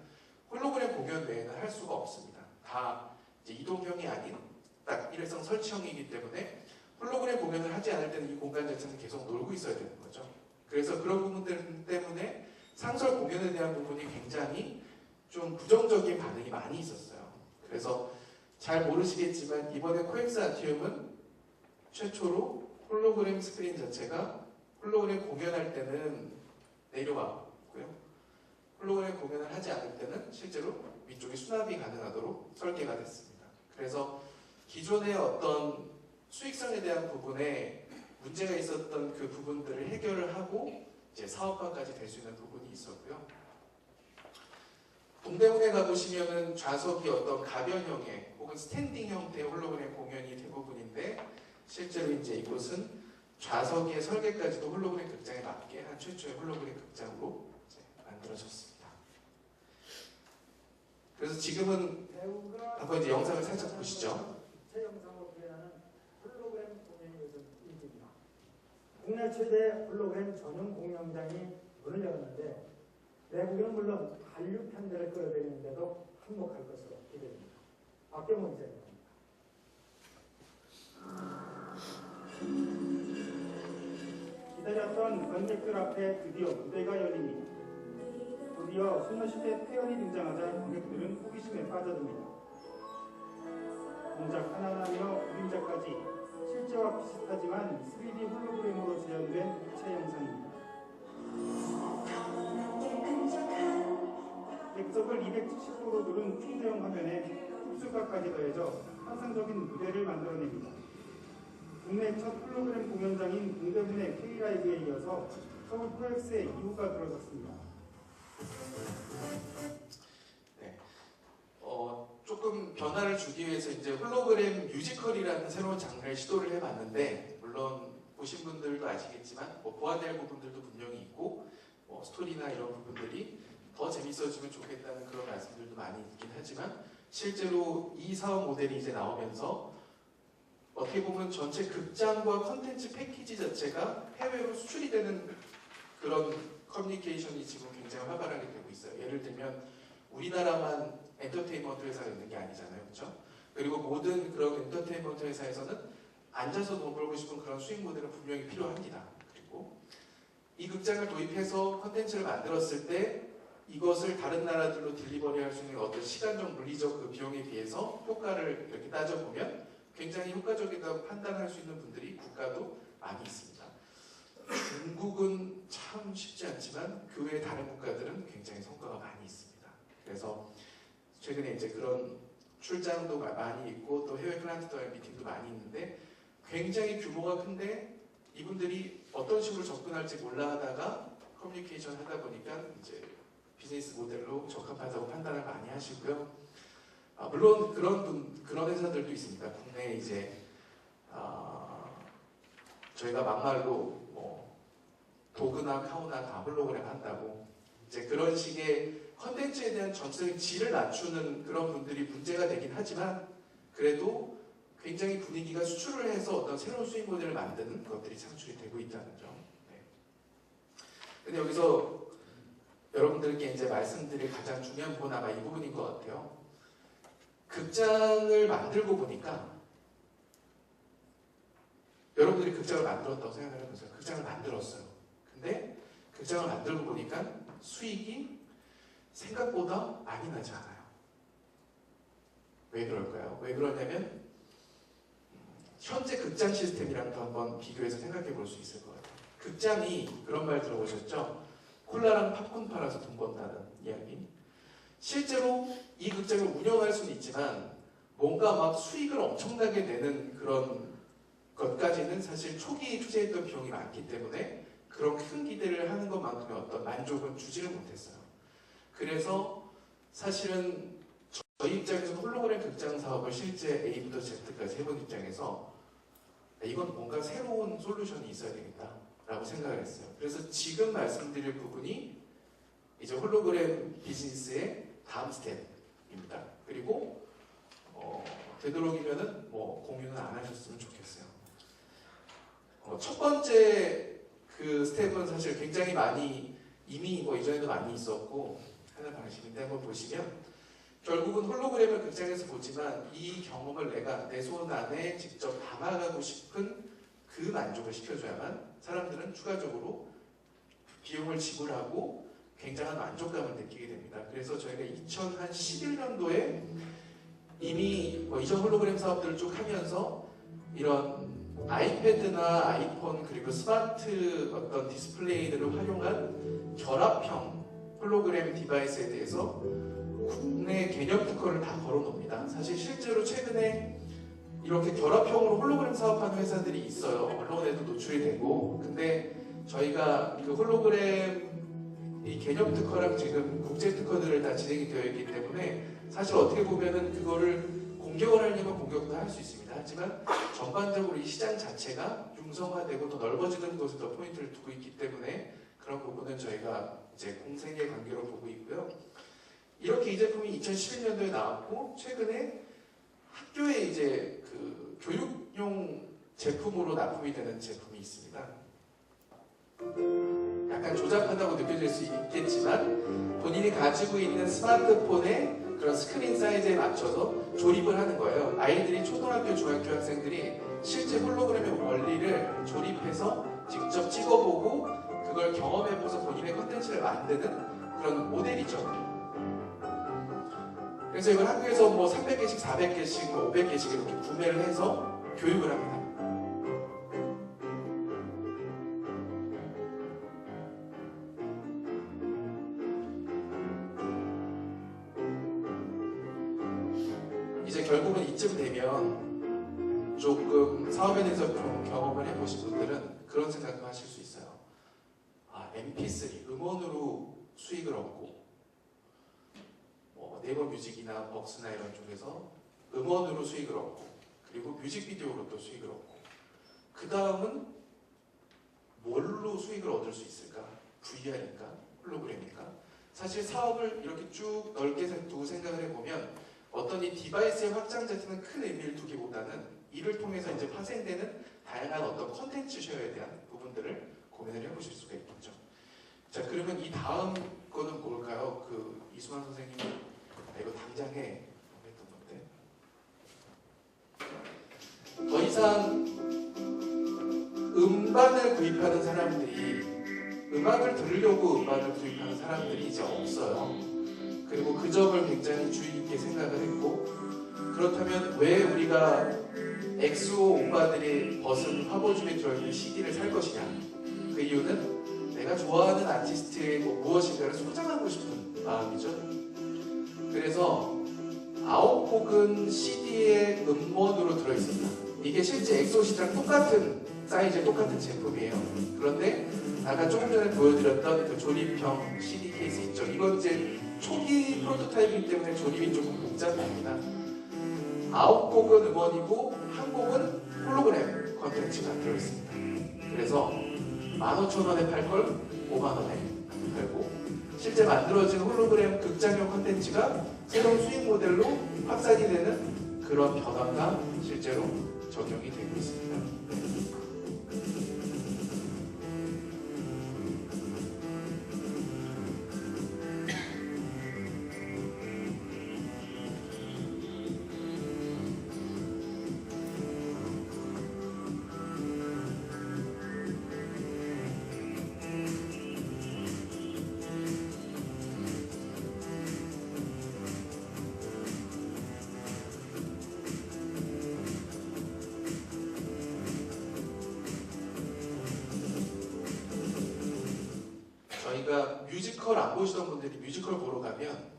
홀로그램 공연 외에는 할 수가 없습니다. 다 이제 이동형이 아닌 딱 일회성 설치형이기 때문에 홀로그램 공연을 하지 않을 때는 이 공간 자체는 계속 놀고 있어야 되는 거죠. 그래서 그런 부분들 때문에 상설 공연에 대한 부분이 굉장히 좀 부정적인 반응이 많이 있었어요. 그래서 잘 모르시겠지만 이번에 코엑스 아티움은 최초로 홀로그램 스크린 자체가 홀로그램 공연할 때는 내려왔고요. 홀로그램 공연을 하지 않을 때는 실제로 위쪽이 수납이 가능하도록 설계가 됐습니다. 그래서 기존의 어떤 수익성에 대한 부분에 문제가 있었던 그 부분들을 해결을 하고 이제 사업화까지 될 수 있는 부분이 있었고요. 동대문에 가보시면은 좌석이 어떤 가변형의 혹은 스탠딩 형태의 홀로그램 공연이 대부분인데 실제로 이제 이곳은 좌석의 설계까지도 홀로그램 극장에 맞게 한 최초의 홀로그램 극장으로 이제 만들어졌습니다. 그래서 지금은 한번 이제 영상을 살짝 보시죠. 새 영상으로 구현하는 홀로그램 공연이 요즘 인기입니다. 국내 최대 홀로그램 전용 공연장이 문을 열었는데 내국에는 물론 한류 팬들을 끌어들이는데도 한몫할 것으로 기대됩니다. 박경훈 기자입니다. 기다렸던 관객들 앞에 드디어 무대가 열립니다. 드디어 소녀시대 태연이 등장하자 관객들은 호기심에 빠져듭니다. 동작 하나하나며 그림자까지 실제와 비슷하지만 3D 홀로그램으로 재현된 입체 영상입니다. 객석을 270도로 누른 초대형 화면에 흡수가까지 더해져 환상적인 무대를 만들어냅니다. 국내 첫 홀로그램 공연장인 동대문의 K라이브에 이어서 서울 코엑스의 2호가 들어섰습니다. 네. 조금 변화를 주기 위해서 이제 홀로그램 뮤지컬이라는 새로운 장르를 시도를 해봤는데 물론 보신 분들도 아시겠지만 뭐 보완될 부분들도 분명히 있고 뭐 스토리나 이런 부분들이 더 재밌어지면 좋겠다는 그런 말씀들도 많이 있긴 하지만 실제로 이 사업 모델이 이제 나오면서 어떻게 보면 전체 극장과 컨텐츠 패키지 자체가 해외로 수출이 되는 그런 커뮤니케이션이 지금 굉장히 활발하게 되고 있어요. 예를 들면 우리나라만 엔터테인먼트 회사가 있는 게 아니잖아요. 그렇죠? 그리고 모든 그런 엔터테인먼트 회사에서는 앉아서 돈 벌고 싶은 그런 수익 모델은 분명히 필요합니다. 그리고 이 극장을 도입해서 컨텐츠를 만들었을 때 이것을 다른 나라들로 딜리버리 할 수 있는 어떤 시간적, 물리적 그 비용에 비해서 효과를 이렇게 따져보면 굉장히 효과적이라고 판단할 수 있는 분들이 국가도 많이 있습니다. 중국은 참 쉽지 않지만 그 외에 다른 국가들은 굉장히 성과가 많이 있습니다. 그래서 최근에 이제 그런 출장도 많이 있고 또 해외 클라이언트와의 미팅도 많이 있는데 굉장히 규모가 큰데 이분들이 어떤 식으로 접근할지 몰라 하다가 커뮤니케이션 하다 보니까 이제 비즈니스 모델로 적합하다고 판단을 많이 하시고요. 물론 그런 회사들도 있습니다. 국내에 이제 저희가 막말로 뭐 도그나 카우나 다 홀로그램 한다고 이제 그런 식의 컨텐츠에 대한 전체적인 질을 낮추는 그런 분들이 문제가 되긴 하지만 그래도 굉장히 분위기가 수출을 해서 어떤 새로운 수익 모델을 만드는 것들이 창출이 되고 있다는 점. 네. 근데 여기서 여러분들께 이제 말씀드릴 가장 중요한 부분은 아마 이 부분인 것 같아요. 극장을 만들고 보니까 여러분들이 극장을 만들었다고 생각을 해보세요. 극장을 만들었어요. 근데 극장을 만들고 보니까 수익이 생각보다 많이 나지 않아요. 왜 그럴까요? 왜 그러냐면 현재 극장 시스템이랑도 한번 비교해서 생각해 볼 수 있을 것 같아요. 극장이 그런 말 들어보셨죠? 콜라랑 팝콘 팔아서 돈 번다는 이야기. 실제로 이 극장을 운영할 수는 있지만 뭔가 막 수익을 엄청나게 내는 그런 것까지는 사실 초기 투자했던 비용이 많기 때문에 그런 큰 기대를 하는 것만큼의 어떤 만족은 주지를 못했어요. 그래서 사실은 저희 입장에서 홀로그램 극장 사업을 실제 A부터 Z까지 해본 입장에서 이건 뭔가 새로운 솔루션이 있어야 되겠다라고 생각을 했어요. 그래서 지금 말씀드릴 부분이 이제 홀로그램 비즈니스의 다음 스텝입니다. 그리고 되도록이면은 뭐 공유는 안 하셨으면 좋겠어요. 첫 번째 그 스텝은 사실 굉장히 많이 이미 뭐 이전에도 많이 있었고 하는 방식인데 한번 보시면 결국은 홀로그램을 극장에서 보지만 이 경험을 내가 내 손 안에 직접 담아가고 싶은 그 만족을 시켜줘야만 사람들은 추가적으로 비용을 지불하고 굉장한 만족감을 느끼게 됩니다. 그래서 저희가 2011년도에 이미 뭐 이전 홀로그램 사업들을 쭉 하면서 이런 아이패드나 아이폰 그리고 스마트 어떤 디스플레이들을 활용한 결합형 홀로그램 디바이스에 대해서 국내 개념 특허를 다 걸어놓습니다. 사실 실제로 최근에 이렇게 결합형으로 홀로그램 사업하는 회사들이 있어요. 언론에도 노출이 되고. 근데 저희가 그 홀로그램 이 개념 특허랑 지금 국제 특허들을 다 진행이 되어 있기 때문에 사실 어떻게 보면은 그거를 공격을 하려면 공격도 할 수 있습니다. 하지만 전반적으로 이 시장 자체가 융성화되고 더 넓어지는 것에 더 포인트를 두고 있기 때문에 그런 부분은 저희가 이제 공생의 관계로 보고 있고요. 이렇게 이 제품이 2011년도에 나왔고 최근에 학교에 이제 그 교육용 제품으로 납품이 되는 제품이 있습니다. 약간 조잡하다고 느껴질 수 있겠지만 본인이 가지고 있는 스마트폰의 그런 스크린 사이즈에 맞춰서 조립을 하는 거예요. 아이들이 초등학교, 중학교 학생들이 실제 홀로그램의 원리를 조립해서 직접 찍어보고 그걸 경험해보면서 본인의 콘텐츠를 만드는 그런 모델이죠. 그래서 이걸 학교에서 뭐 300개씩, 400개씩, 뭐 500개씩 이렇게 구매를 해서 교육을 합니다. 이제 결국은 이쯤 되면 조금 사업에 대해서 좀 경험을 해보신 분들은 그런 생각도 하실 수 있어요. 아, MP3, 음원으로 수익을 얻고 네이버 뮤직이나 벅스나 이런 쪽에서 음원으로 수익을 얻고 그리고 뮤직비디오로 또 수익을 얻고 그 다음은 뭘로 수익을 얻을 수 있을까? VR인가? 홀로그램인가? 사실 사업을 이렇게 쭉 넓게 두고 생각을 해보면 어떤 이 디바이스의 확장 자체는 큰 의미를 두기보다는 이를 통해서 이제 파생되는 다양한 어떤 컨텐츠 쉐어에 대한 부분들을 고민을 해보실 수가 있겠죠. 자, 그러면 이 다음 거는 뭘까요? 그 이수만 선생님이 이거 당장 해 했던 건데 더 이상 음반을 구입하는 사람들이 음악을 들으려고 음반을 구입하는 사람들이 이제 없어요. 그리고 그 점을 굉장히 주의 깊게 생각을 했고 그렇다면 왜 우리가 엑소 오빠들이 벗은 화보집에 들어있는 CD를 살 것이냐? 그 이유는 내가 좋아하는 아티스트의 무엇인가를 소장하고 싶은 마음이죠. 그래서 9곡은 CD의 음원으로 들어있습니다. 이게 실제 엑소시랑 똑같은 사이즈의 똑같은 제품이에요. 그런데 아까 조금 전에 보여드렸던 그 조립형 CD 케이스 있죠. 이건 이제 초기 프로토타입이기 때문에 조립이 조금 복잡합니다. 9곡은 음원이고 1곡은 홀로그램 컨텐츠가 들어있습니다. 그래서 15,000원에 팔 걸 5만원에 팔고 실제 만들어진 홀로그램 극장용 콘텐츠가 새로운 수익 모델로 확산이 되는 그런 변화가 실제로 적용이 되고 있습니다. 저희가 뮤지컬 안 보시던 분들이 뮤지컬 보러 가면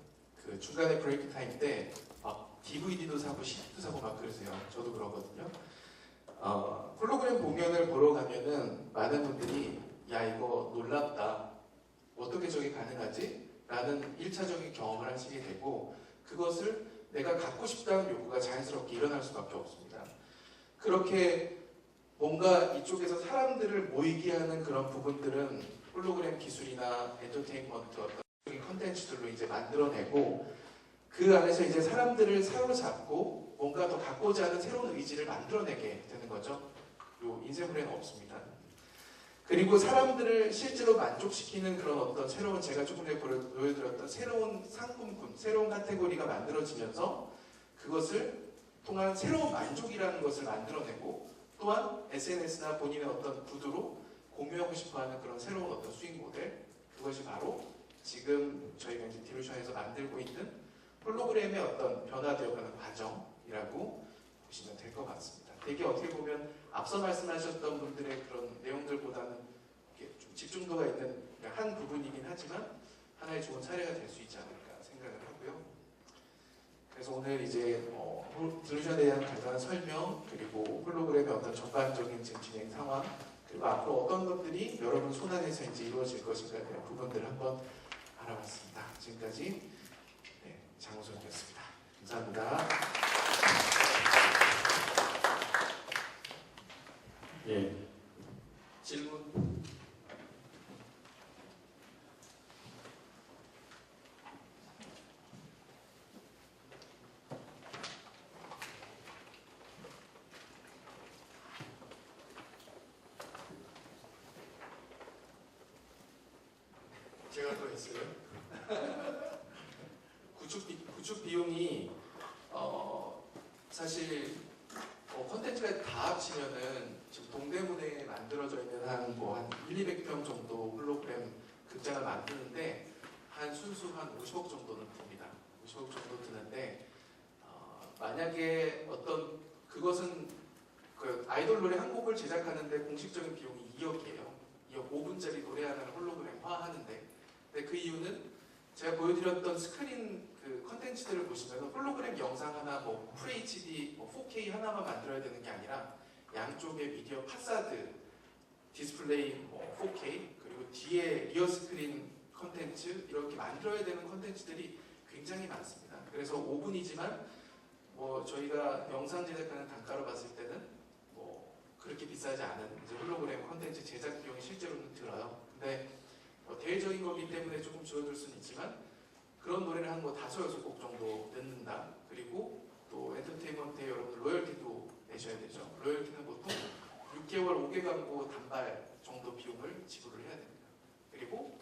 그 중간에 브레이크 타임 때 막 DVD도 사고 CD도 사고 막 그러세요. 저도 그러거든요. 홀로그램 공연을 보러 가면은 많은 분들이 야 이거 놀랍다. 어떻게 저게 가능하지? 라는 1차적인 경험을 하시게 되고 그것을 내가 갖고 싶다는 요구가 자연스럽게 일어날 수밖에 없습니다. 그렇게 뭔가 이쪽에서 사람들을 모이게 하는 그런 부분들은 홀로그램 기술이나 엔터테인먼트 어떤 컨텐츠들로 이제 만들어내고 그 안에서 이제 사람들을 사로잡고 뭔가 더 갖고자 하는 새로운 의지를 만들어내게 되는 거죠. 요 인쇄물에는 없습니다. 그리고 사람들을 실제로 만족시키는 그런 어떤 새로운 제가 조금 전에 보여드렸던 새로운 상품군, 새로운 카테고리가 만들어지면서 그것을 통한 새로운 만족이라는 것을 만들어내고 또한 SNS나 본인의 어떤 구두로 공유하고 싶어하는 그런 새로운 어떤 수익 모델 그것이 바로 지금 저희가 이제 디루션에서 만들고 있는 홀로그램의 어떤 변화되어가는 과정이라고 보시면 될 것 같습니다. 되게 어떻게 보면 앞서 말씀하셨던 분들의 그런 내용들보다는 좀 집중도가 있는 한 부분이긴 하지만 하나의 좋은 사례가 될 수 있지 않을까 생각을 하고요. 그래서 오늘 이제 디루션에 대한 간단한 설명 그리고 홀로그램의 어떤 전반적인 지금 진행 상황 그리고 앞으로 어떤 것들이 여러분 손안에서 이제 이루어질 것인가에 대한 부분들을 한번 알아봤습니다. 지금까지 장우선이었습니다. 감사합니다. 예. 질문. 제가 또 했어요. 구축 비용이 사실 콘텐츠가 다 합치면은 지금 동대문에 만들어져 있는 한 1,200평 정도 홀로그램 극장을 만드는데 한 순수 한 50억 정도는 듭니다. 50억 정도 드는데 만약에 어떤 그것은 그 아이돌 노래 한 곡을 제작하는데 공식적인 비용이 2억이에요. 2억 5분짜리 노래 하나를 홀로그램화 하는데 근데 그 이유는 제가 보여드렸던 스크린 그 컨텐츠들을 보시면 홀로그램 영상 하나 FHD 4K 하나만 만들어야 되는 게 아니라 양쪽에 미디어 파사드 디스플레이 4K 그리고 뒤에 리어 스크린 컨텐츠 이렇게 만들어야 되는 컨텐츠들이 굉장히 많습니다. 그래서 5분이지만 저희가 영상 제작하는 단가로 봤을 때는 그렇게 비싸지 않은 이제 홀로그램 컨텐츠 제작 비용이 실제로는 들어요. 근데 대외적인 거기 때문에 조금 줄어들 수는 있지만 그런 노래를 한 5, 6곡 정도 넣는다. 그리고 또 엔터테인먼트에 여러분 로열티도 내셔야 되죠. 로열티는 보통 6개월 5개 광고 단발 정도 비용을 지불을 해야 됩니다. 그리고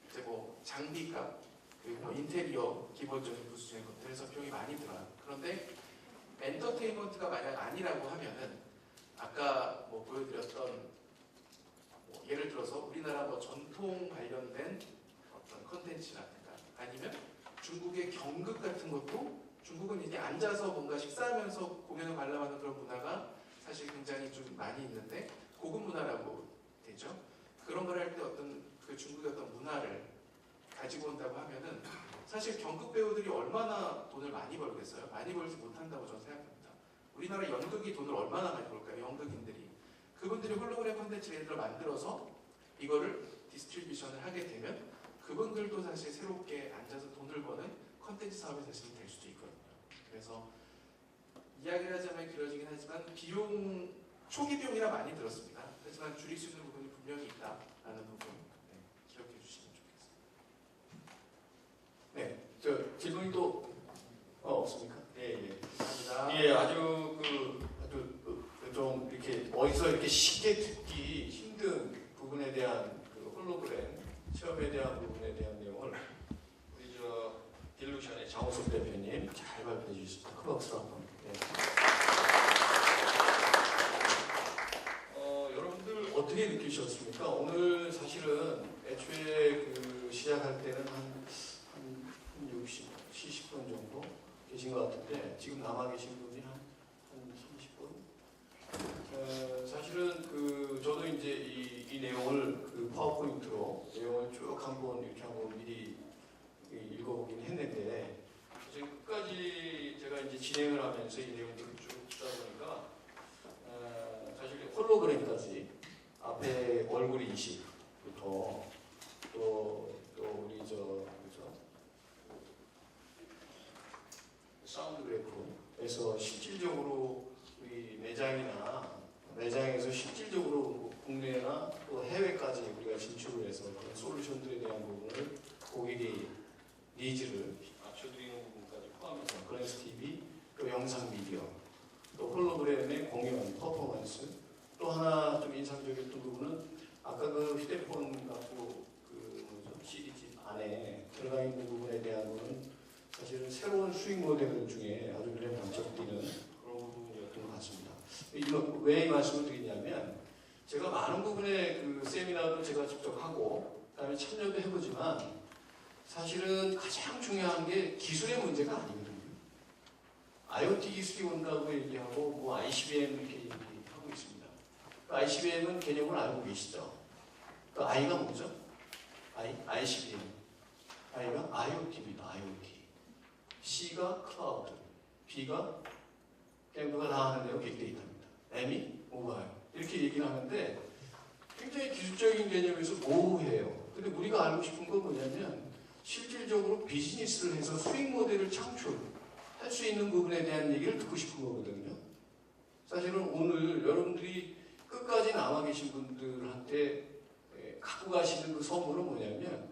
이제 장비값 그리고 인테리어 기본적인 부수적인 것들에서 비용이 많이 들어요. 그런데 엔터테인먼트가 만약 아니라고 하면은 아까 보여드렸던 예를 들어서 우리나라 전통 관련된 어떤 컨텐츠라든가 아니면 중국의 경극 같은 것도 중국은 이제 앉아서 뭔가 식사하면서 공연을 관람하는 그런 문화가 사실 굉장히 좀 많이 있는데 고급 문화라고 되죠. 그런 걸 할 때 어떤 그 중국의 어떤 문화를 가지고 온다고 하면은 사실 경극 배우들이 얼마나 돈을 많이 벌겠어요? 많이 벌지 못한다고 저는 생각합니다. 우리나라 연극이 돈을 얼마나 많이 벌까요? 연극인들이. 그분들이 홀로그램 컨텐츠를 예를 들어 만들어서 이거를 디스트리뷰션을 하게 되면 그분들도 사실 새롭게 앉아서 돈을 버는 컨텐츠 사업이 사실 될 수도 있거든요. 그래서 이야기를 하자면 길어지긴 하지만 초기 비용이라 많이 들었습니다. 하지만 줄일 수 있는 부분이 분명히 있다라는 부분 기억해 주시면 좋겠습니다. 네, 저 질문이 또 없습니까? 예. 감사합니다. 예, 아주 좀 이렇게 어디서 이렇게 쉽게 듣기 힘든 부분에 대한 그 홀로그램 체험에 대한 부분에 대한 내용을 우리 딜루션의 장호석 대표님 잘 발표해 주셨습니다. 큰 박수로 한번. 여러분들 어떻게 느끼셨습니까? 오늘 사실은 애초에 시작할 때는 한 60, 70분 정도 계신 것 같은데 지금 남아 계신 분이 한 30분. 사실은 저도 이제 이 내용을 파워포인트로 내용을 쭉 한번 미리 읽어보긴 했는데 사실 끝까지 제가 이제 진행을 하면서 이 내용들을 쭉 듣다 보니까 사실 홀로그램까지 앞에 얼굴 인식부터 또 우리 그죠? 사운드 그래프에서 실질적으로 우리 매장에서 실질적으로 국내나 또 해외까지 우리가 진출을 해서 그런 솔루션들에 대한 부분을 고객의 니즈를 맞춰드리는 부분까지 포함해서 글랜스 TV, 또 영상 미디어, 또 홀로그램의 공연, 퍼포먼스, 또 하나 좀 인상적이었던 부분은 아까 그 휴대폰 갖고 CD집 안에 들어가 있는 부분에 대한 거는 사실은 새로운 수익 모델 중에 아주 눈에 번쩍 띄는 그런 부분이었던 것 같습니다. 왜 이 말씀을 드리냐면 제가 많은 부분의 그 세미나도 제가 직접 하고 그다음에 참여도 해보지만 사실은 가장 중요한 게 기술의 문제가 아니거든요. IoT 기술이 온다고 얘기하고 뭐 ICBM 이렇게 얘기하고 있습니다. 그 ICBM은 개념을 알고 계시죠? 그 I가 뭐죠? ICBM. I가 IoT입니다. IoT. C가 클라우드. B가 그냥 누가 다 하는데요. 빅데이터입니다. M이 모바일. 이렇게 얘기를 하는데 굉장히 기술적인 개념에서 모호해요. 근데 우리가 알고 싶은 건 뭐냐면 실질적으로 비즈니스를 해서 수익 모델을 창출할 수 있는 부분에 대한 얘기를 듣고 싶은 거거든요. 사실은 오늘 여러분들이 끝까지 남아 계신 분들한테 갖고 가시는 그 선물은 뭐냐면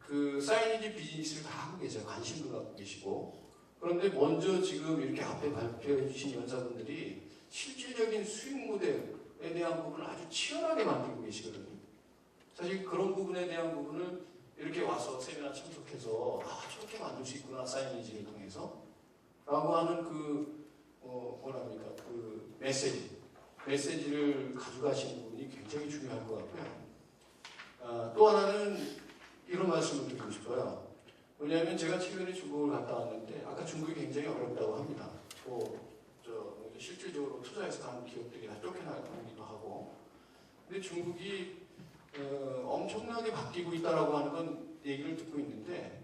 그 사이니지 비즈니스를 다 하고 계세요. 관심도 갖고 계시고. 그런데 먼저 지금 이렇게 앞에 발표해 주신 연사분들이 실질적인 수익 모델에 대한 부분을 아주 치열하게 만들고 계시거든요. 사실 그런 부분에 대한 부분을 이렇게 와서 세미나 참석해서 저렇게 만들 수 있구나 사이니지를 통해서 라고 하는 그 메시지를 가져가시는 부분이 굉장히 중요할 것 같고요. 또 하나는 이런 말씀을 드리고 싶어요. 왜냐하면 제가 최근에 중국을 갔다 왔는데 아까 중국이 굉장히 어렵다고 합니다. 실질적으로 투자해서 가는 기업들이 다 쫓겨나기도 하고. 근데 중국이 엄청나게 바뀌고 있다라고 하는 건 얘기를 듣고 있는데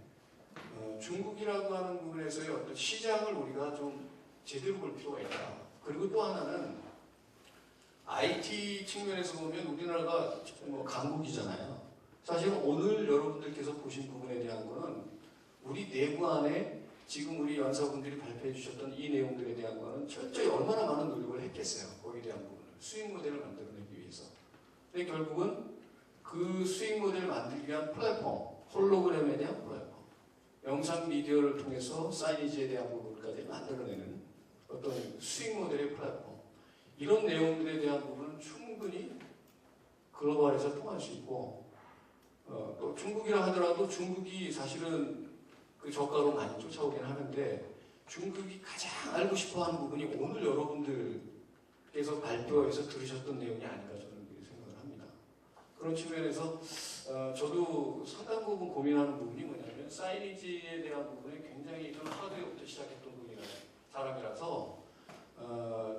중국이라고 하는 부분에서의 어떤 시장을 우리가 좀 제대로 볼 필요가 있다. 그리고 또 하나는 IT 측면에서 보면 우리나라가 뭐 강국이잖아요. 사실 오늘 여러분들께서 보신 부분에 대한 거는 우리 내부 안에 지금 우리 연사분들이 발표해 주셨던 이 내용들에 대한 거는 철저히 얼마나 많은 노력을 했겠어요. 거기에 대한 부분을. 수익 모델을 만들어내기 위해서. 근데 결국은 그 수익 모델을 만들기 위한 플랫폼, 홀로그램에 대한 플랫폼, 영상 미디어를 통해서 사이니지에 대한 부분까지 만들어내는 어떤 수익 모델의 플랫폼, 이런 내용들에 대한 부분은 충분히 글로벌에서 통할 수 있고, 또 중국이라 하더라도 중국이 사실은 그 저가로 많이 쫓아오긴 하는데 중국이 가장 알고 싶어하는 부분이 오늘 여러분들께서 발표에서 들으셨던 내용이 아닌가 저는 생각을 합니다. 그런 측면에서 저도 상당 부분 고민하는 부분이 뭐냐면 사이니지에 대한 부분에 굉장히 이런 하드웨어부터 시작했던 사람이라서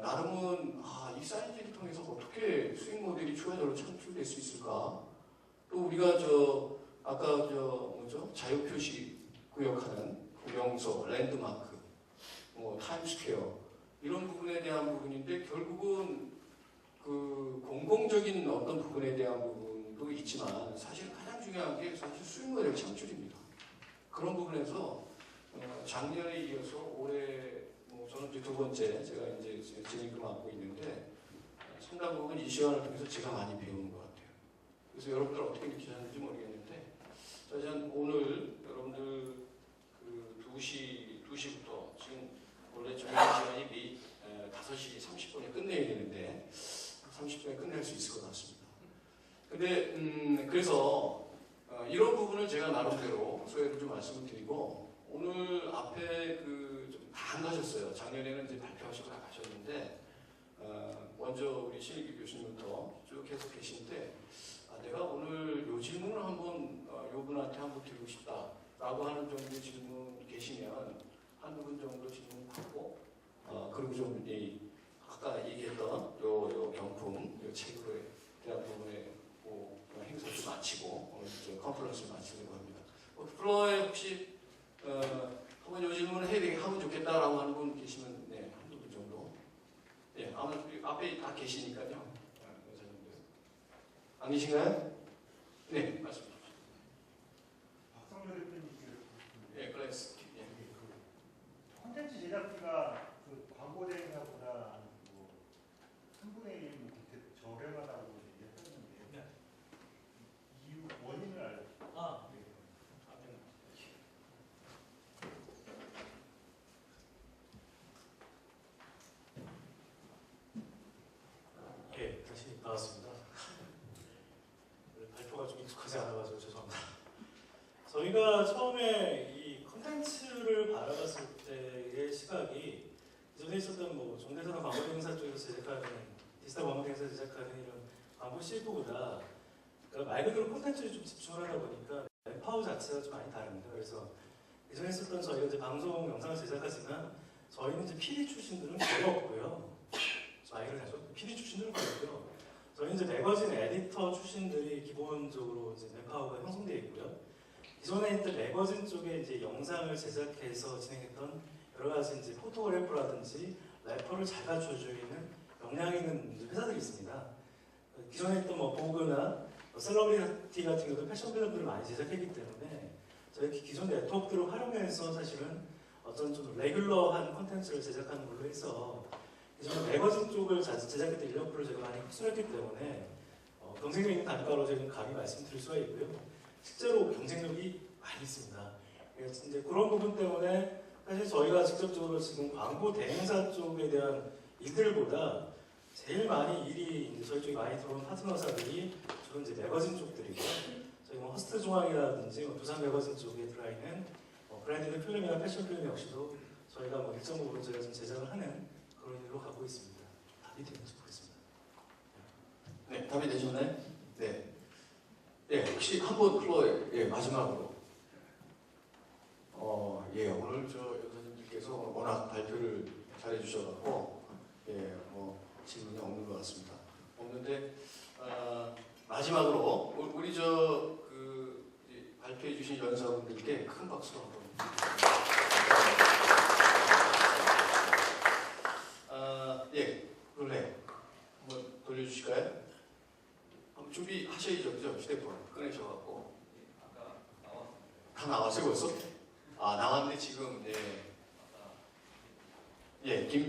나름은 이 사이니지를 통해서 어떻게 수익 모델이 추가적으로 창출될 수 있을까? 또 우리가 아까 자유표시 구역하는 명소, 랜드마크, 타임스퀘어 이런 부분에 대한 부분인데 결국은 그 공공적인 어떤 부분에 대한 부분도 있지만 사실 가장 중요한 게 사실 수익 모델 창출입니다. 그런 부분에서 작년에 이어서 올해 저는 이제 두 번째 제가 이제 진행을 맡고 있는데 상당 부분 이 시간을 통해서 제가 많이 배우는 것 같아요. 그래서 여러분들 어떻게 느끼셨는지 모르겠는데 저는 오늘 여러분들 그 2시부터 지금 원래 정해진 시간이 5시 30분에 끝내야 되는데 30분에 끝낼 수 있을 것 같습니다. 근데 그래서 이런 부분을 제가 나름대로 소개를 좀 말씀을 드리고 오늘 앞에 다 안 가셨어요. 작년에는 이제 발표하시고 다 가셨는데 먼저 우리 신익규 교수님부터 쭉 계속 계신데 내가 오늘 요 질문을 한번 요분한테 한번 드리고 싶다라고 하는 정도의 질문 계시면 한두 분 정도 질문 받고 그리고 좀 아까 얘기했던 요 경품, 요 책으로 대한 부분에 행사를 마치고 오늘 컨퍼런스를 마치려고 합니다. 플로어에 혹시 한번 요 질문을 해야 되게 하면 좋겠다라고 하는 분 계시면 네, 한두 분 정도. 예, 아마 앞에 다 계시니까요. 여사님들. 안 계신가요? 네, 말씀해 주십시오. 박성렬 대표님 예, 클래스. 예. 콘텐츠 제작비가 그 광고 대행사보다 뭐 3분의 1 그렇게 저렴하다고 얘기했었는데 네. 이유 원인을 알려주세요. 아, 예, 다시 나왔습니다. 발표가 좀 익숙하지 않아가지고 죄송합니다. 저희가 처음에 이 컨텐츠를 바라봤을 때의 시각이 기존에 있었던 뭐 종대사나 광고 행사 쪽에서 제작하는 디지털 광고 행사 제작하는 이런 광고 실부보다 그러니까 말 그대로 콘텐츠에 좀 집중을 하다 보니까 뇌파워 자체가 좀 많이 다릅니다. 그래서 예전에 했었던 저희가 이제 방송 영상을 제작하지만 저희는 이제 PD 출신들은 거의 없고요. 마이를 하죠. PD 출신들은 거의 없고요. 저희는 이제 매거진 에디터 출신들이 기본적으로 이제 뇌파워가 형성되어 있고요. 기존에 있던 매거진 쪽에 이제 영상을 제작해서 진행했던 여러 가지 이제 포토그래퍼라든지 래퍼를 잘 갖춰져 있는 역량 있는 회사들이 있습니다. 기존에 있던 뭐 보그나 셀러브리티 같은 경우도 패션 필름들을 많이 제작했기 때문에 저희 기존 네트워크들을 활용해서 사실은 어떤 좀 레귤러한 콘텐츠를 제작하는 걸로 해서 기존에 매거진 쪽을 제작했던 인력들을 제가 많이 흡수했기 때문에 경쟁력 있는 단가로 저희는 감히 말씀드릴 수가 있고요. 실제로 경쟁력이 많이 있습니다. 그래서 이제 그런 부분 때문에 사실 저희가 직접적으로 지금 광고 대행사 쪽에 대한 일들보다 제일 많이 일이 이제 저희 쪽에 많이 들어온 파트너사들이 주로 이제 매거진 쪽들이고요. 저희 뭐 허스트 중앙이라든지 뭐 두산 매거진 쪽에 들어가 있는 브랜디드 필름이나 패션 필름 역시도 저희가 뭐 일정 부분 저희가 좀 제작을 하는 그런 일로 가고 있습니다. 답이 되는지 모르겠습니다. 네, 답이 되셨나요? 네. 예, 혹시 한번 클로에 예, 마지막으로 예, 오늘 저 여사님들께서 워낙 발표를 잘해 주셔갖고 예, 뭐 질문이 없는 것 같습니다. 없는데 마지막으로 우리 그 발표해 주신 연사분들께 큰 박수 한번. 예, 룰레 한번 돌려주실까요? 한번 준비하셔야죠, 그죠? 휴대폰 꺼내셔갖고 아까 다 나왔어요 벌써? 아 나왔네 지금. 예, 예, 김.